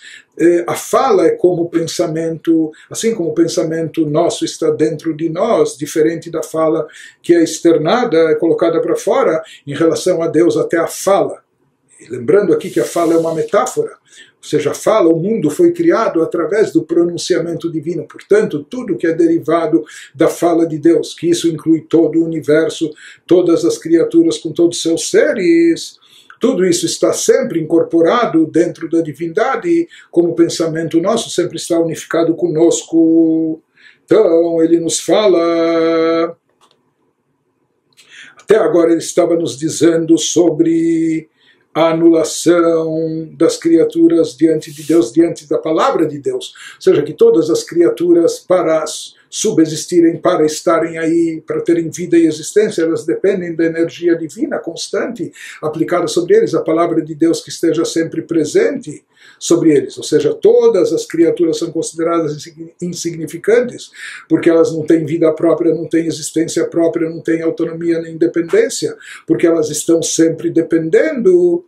a fala é como o pensamento, assim como o pensamento nosso está dentro de nós, diferente da fala que é externada, é colocada para fora, em relação a Deus até a fala. E lembrando aqui que a fala é uma metáfora. Ou seja, a fala, o mundo foi criado através do pronunciamento divino. Portanto, tudo que é derivado da fala de Deus, que isso inclui todo o universo, todas as criaturas com todos os seus seres, tudo isso está sempre incorporado dentro da divindade, como o pensamento nosso sempre está unificado conosco. Então, ele nos fala... Até agora ele estava nos dizendo sobre a anulação das criaturas diante de Deus, diante da palavra de Deus. Ou seja, que todas as criaturas, para subsistirem, para estarem aí, para terem vida e existência, elas dependem da energia divina constante aplicada sobre eles, a palavra de Deus que esteja sempre presente sobre eles. Ou seja, todas as criaturas são consideradas insignificantes, porque elas não têm vida própria, não têm existência própria, não têm autonomia nem independência, porque elas estão sempre dependendo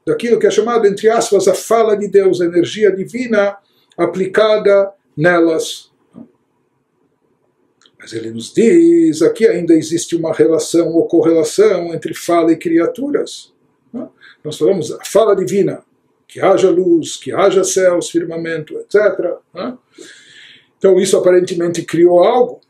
daquilo que é chamado, entre aspas, a fala de Deus, a energia divina aplicada nelas. Mas ele nos diz, aqui ainda existe uma relação ou correlação entre fala e criaturas. Nós falamos a fala divina, que haja luz, que haja céus, firmamento, etc. Então isso aparentemente criou algo.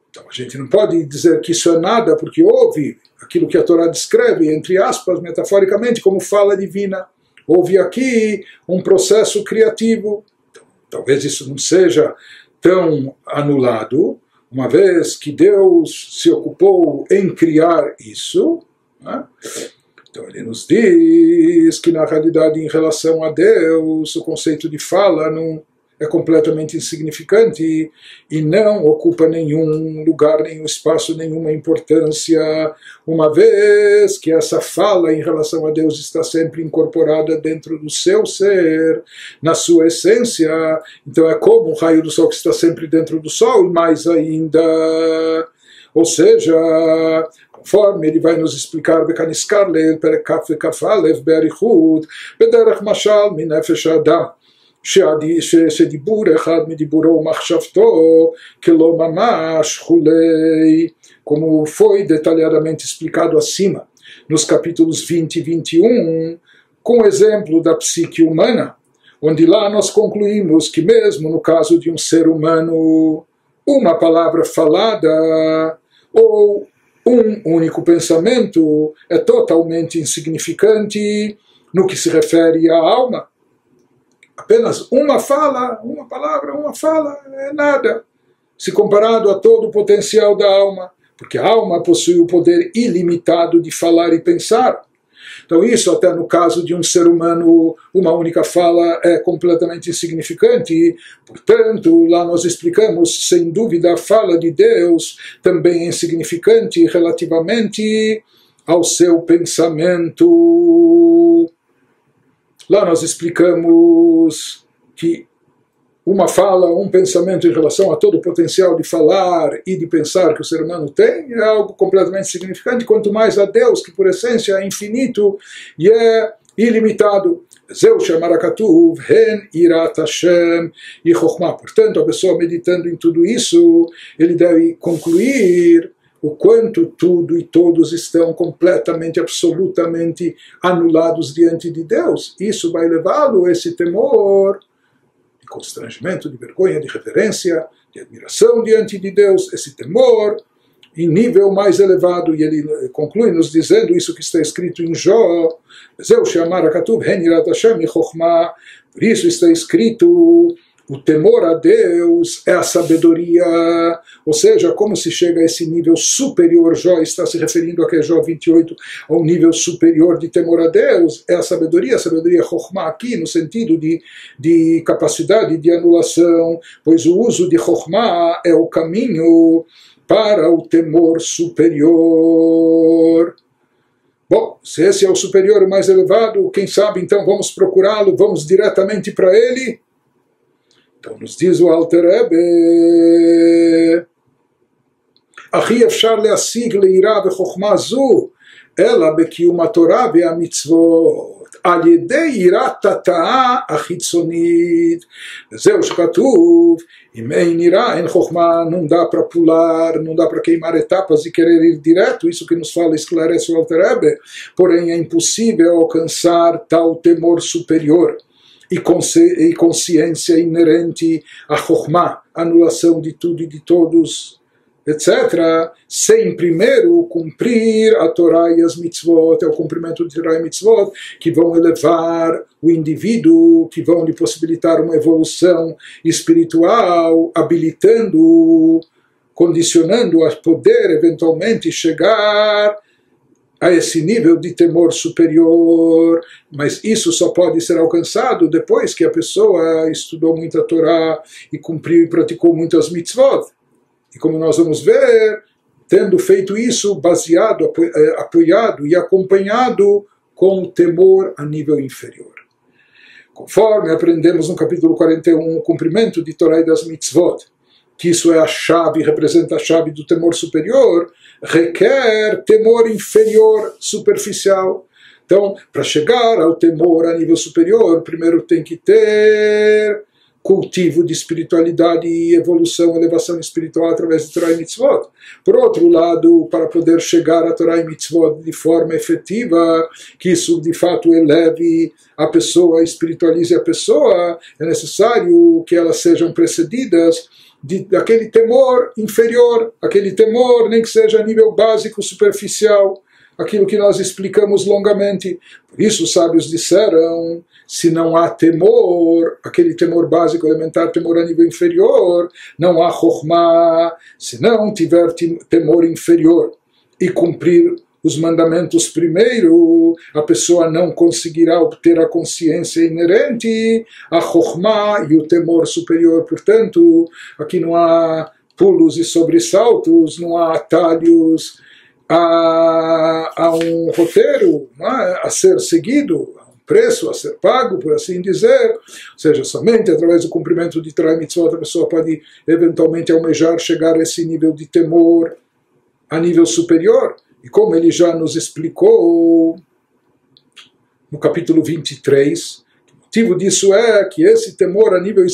Então a gente não pode dizer que isso é nada, porque houve aquilo que a Torá descreve, entre aspas, metaforicamente, como fala divina. houve aqui um processo criativo. Então, talvez isso não seja tão anulado, uma vez que Deus se ocupou em criar isso, né? Então ele nos diz que na realidade em relação a Deus o conceito de fala não é completamente insignificante e não ocupa nenhum lugar, nenhum espaço, nenhuma importância, uma vez que essa fala em relação a Deus está sempre incorporada dentro do seu ser, na sua essência. Então é como o raio do sol que está sempre dentro do sol, e mais ainda, ou seja, conforme ele vai nos explicar, Bekaniskar leil perek kaf vekaf alev be'arichut bederech mashal minefesh adam שדיבור אחד מדיבורו ומחשבתו כלא ממש כולי, como foi detalhadamente explicado acima, nos capítulos 20 e 21, com o exemplo da psique humana, onde lá nós concluímos que mesmo no caso de um ser humano, uma palavra falada ou um único pensamento é totalmente insignificante no que se refere à alma. Apenas uma fala, uma palavra, uma fala, é nada, se comparado a todo o potencial da alma, porque a alma possui o poder ilimitado de falar e pensar. Então isso até no caso de um ser humano, uma única fala é completamente insignificante. Portanto, lá nós explicamos, sem dúvida, a fala de Deus também é insignificante relativamente ao seu pensamento. Lá nós explicamos que uma fala, um pensamento em relação a todo o potencial de falar e de pensar que o ser humano tem é algo completamente significante, quanto mais a Deus, que por essência é infinito e é ilimitado. Zeu she'amar hakatuv hen irat Hashem e chokhmah. Portanto, a pessoa meditando em tudo isso, ele deve concluir o quanto tudo e todos estão completamente, absolutamente anulados diante de Deus. Isso vai levá-lo a esse temor de constrangimento, de vergonha, de reverência, de admiração diante de Deus, esse temor em nível mais elevado. E ele conclui nos dizendo isso que está escrito em Jó, Zeu she'amar hakatuv hen irat Hashem e chokhmah. Por isso está escrito, o temor a Deus é a sabedoria, ou seja, como se chega a esse nível superior. Jó está se referindo a Jó 28, ao nível superior de temor a Deus, é a sabedoria Chokhmah aqui, no sentido de capacidade de anulação, pois o uso de Chokhmah é o caminho para o temor superior. Bom, se esse é o superior, o mais elevado, quem sabe então vamos procurá-lo, vamos diretamente para ele. Então nos diz o Alter Rebbe, Achi efshar leasig leira vechokma zu, ela bekium haTorah ve'amitzvot, al yedei irat ha'ta'ah achitzonit. Zeu shekatuv, im ein ira en chokma, não dá para pular, não dá para queimar etapas e querer ir direto, isso que nos fala, esclarece o Alter Rebbe, porém é impossível alcançar tal temor superior e consciência inerente a Chokhmah, anulação de tudo e de todos, etc., sem primeiro cumprir a Torá e as mitzvot, é o cumprimento de Torá e mitzvot, que vão elevar o indivíduo, que vão lhe possibilitar uma evolução espiritual, habilitando, condicionando a poder eventualmente chegar a esse nível de temor superior. Mas isso só pode ser alcançado depois que a pessoa estudou muito a Torá e cumpriu e praticou muitas mitzvot. E como nós vamos ver, tendo feito isso, baseado, apoiado e acompanhado com o temor a nível inferior. Conforme aprendemos no capítulo 41, o cumprimento de Torá e das mitzvot, que isso é a chave, representa a chave do temor superior, requer temor inferior, superficial. Então, para chegar ao temor a nível superior, primeiro tem que ter cultivo de espiritualidade e evolução, elevação espiritual através de Torá e Mitzvot. Por outro lado, para poder chegar a Torá e Mitzvot de forma efetiva, que isso de fato eleve a pessoa, espiritualize a pessoa, é necessário que elas sejam precedidas daquele temor inferior, aquele temor nem que seja a nível básico, superficial, aquilo que nós explicamos longamente. Por isso os sábios disseram, se não há temor, aquele temor básico, elementar, temor a nível inferior, não há chokhmah. Se não tiver temor inferior e cumprir os mandamentos primeiro, a pessoa não conseguirá obter a consciência inerente, a chokhmah e o temor superior. Portanto, aqui não há pulos e sobressaltos, não há atalhos, há um roteiro, não é? A ser seguido, há um preço a ser pago, por assim dizer. Ou seja, somente através do cumprimento de Torá e Mitzvot a pessoa pode eventualmente almejar chegar a esse nível de temor a nível superior. E como ele já nos explicou no capítulo 23, o motivo disso é que esse temor a nível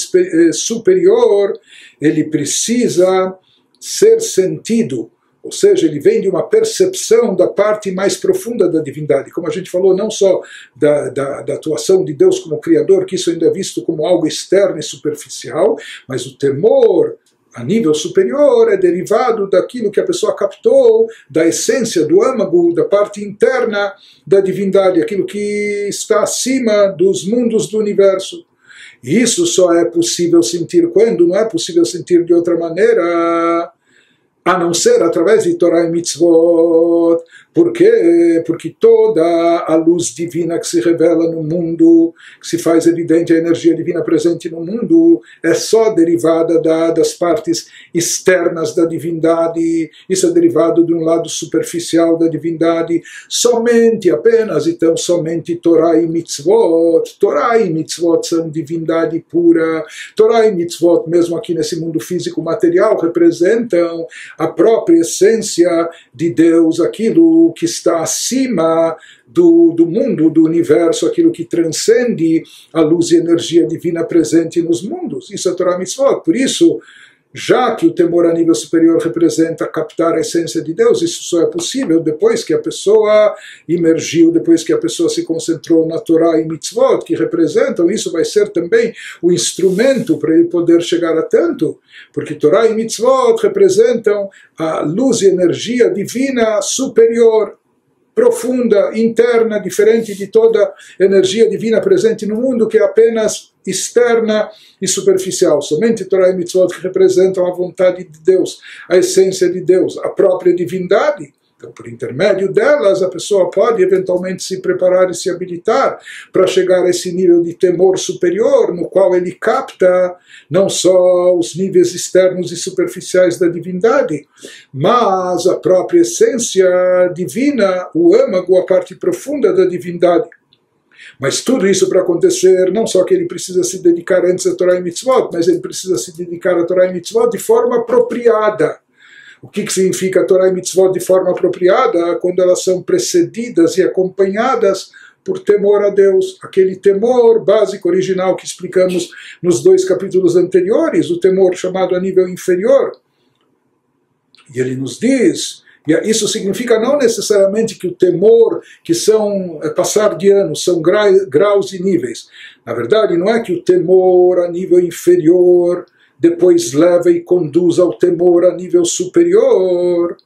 superior, ele precisa ser sentido, ou seja, ele vem de uma percepção da parte mais profunda da divindade. Como a gente falou, não só da atuação de Deus como Criador, que isso ainda é visto como algo externo e superficial, mas o temor a nível superior é derivado daquilo que a pessoa captou, da essência, do âmago, da parte interna da divindade, aquilo que está acima dos mundos do universo. E isso só é possível sentir quando? Não é possível sentir de outra maneira, a não ser através de Torá e Mitzvot. Por quê? Porque toda a luz divina que se revela no mundo, que se faz evidente a energia divina presente no mundo, é só derivada das partes externas da divindade. Isso é derivado de um lado superficial da divindade. Somente, apenas, então, somente Torá e Mitzvot. Torá e Mitzvot são divindade pura. Torá e Mitzvot, mesmo aqui nesse mundo físico material, representam a própria essência de Deus, aquilo que está acima do mundo, do universo, aquilo que transcende a luz e energia divina presente nos mundos. Isso é Torá Mitzvot. Por isso, já que o temor a nível superior representa captar a essência de Deus, isso só é possível depois que a pessoa imergiu, depois que a pessoa se concentrou na Torá e Mitzvot, que representam, isso vai ser também o instrumento para ele poder chegar a tanto, porque Torá e Mitzvot representam a luz e energia divina superior, profunda, interna, diferente de toda energia divina presente no mundo, que é apenas externa e superficial. Somente Torá e Mitzvot que representam a vontade de Deus, a essência de Deus, a própria divindade. Então, por intermédio delas, a pessoa pode eventualmente se preparar e se habilitar para chegar a esse nível de temor superior, no qual ele capta não só os níveis externos e superficiais da divindade, mas a própria essência divina, o âmago, a parte profunda da divindade. Mas tudo isso para acontecer, não só que ele precisa se dedicar antes a Torá e Mitzvot, mas ele precisa se dedicar a Torá e Mitzvot de forma apropriada. O que significa Torá e Mitzvot de forma apropriada? Quando elas são precedidas e acompanhadas por temor a Deus. Aquele temor básico, original, que explicamos nos 2 capítulos anteriores, o temor chamado a nível inferior. E ele nos diz, e isso significa não necessariamente que o temor, que são passar de anos, são graus e níveis. Na verdade, não é que o temor a nível inferior depois leva e conduz ao temor a nível superior.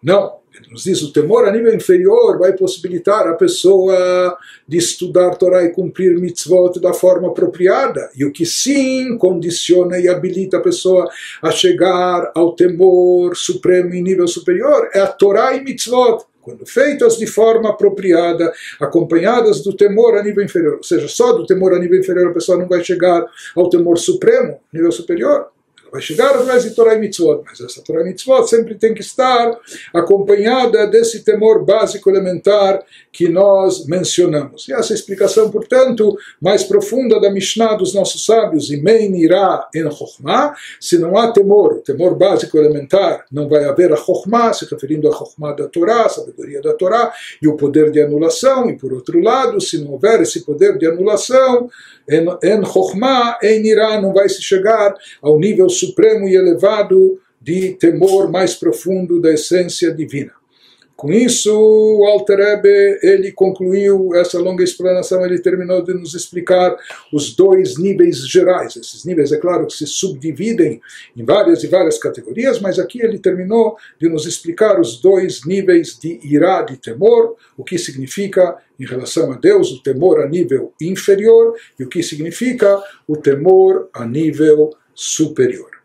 Não, ele nos diz, o temor a nível inferior vai possibilitar a pessoa de estudar Torá e cumprir mitzvot da forma apropriada, e o que sim condiciona e habilita a pessoa a chegar ao temor supremo em nível superior é a Torá e mitzvot, quando feitas de forma apropriada, acompanhadas do temor a nível inferior. Ou seja, só do temor a nível inferior a pessoa não vai chegar ao temor supremo, nível superior. Ela vai chegar através de Torá e Mitzvot, mas essa Torá e Mitzvot sempre tem que estar acompanhada desse temor básico elementar que nós mencionamos. E essa explicação, portanto, mais profunda da Mishnah dos nossos sábios, Imein irá en Chokhmah, se não há temor, o temor básico elementar, não vai haver a Chokhmah, se referindo a Chokhmah da Torá, a sabedoria da Torá, e o poder de anulação, e por outro lado, se não houver esse poder de anulação, en Chokhmah, en irá, não vai se chegar ao nível supremo e elevado de temor mais profundo da essência divina. Com isso, o Alter Rebbe, ele concluiu essa longa explanação, ele terminou de nos explicar os dois níveis gerais. Esses níveis, é claro, que se subdividem em várias e várias categorias, mas aqui ele terminou de nos explicar os dois níveis de irá, de temor, o que significa, em relação a Deus, o temor a nível inferior e o que significa o temor a nível superior.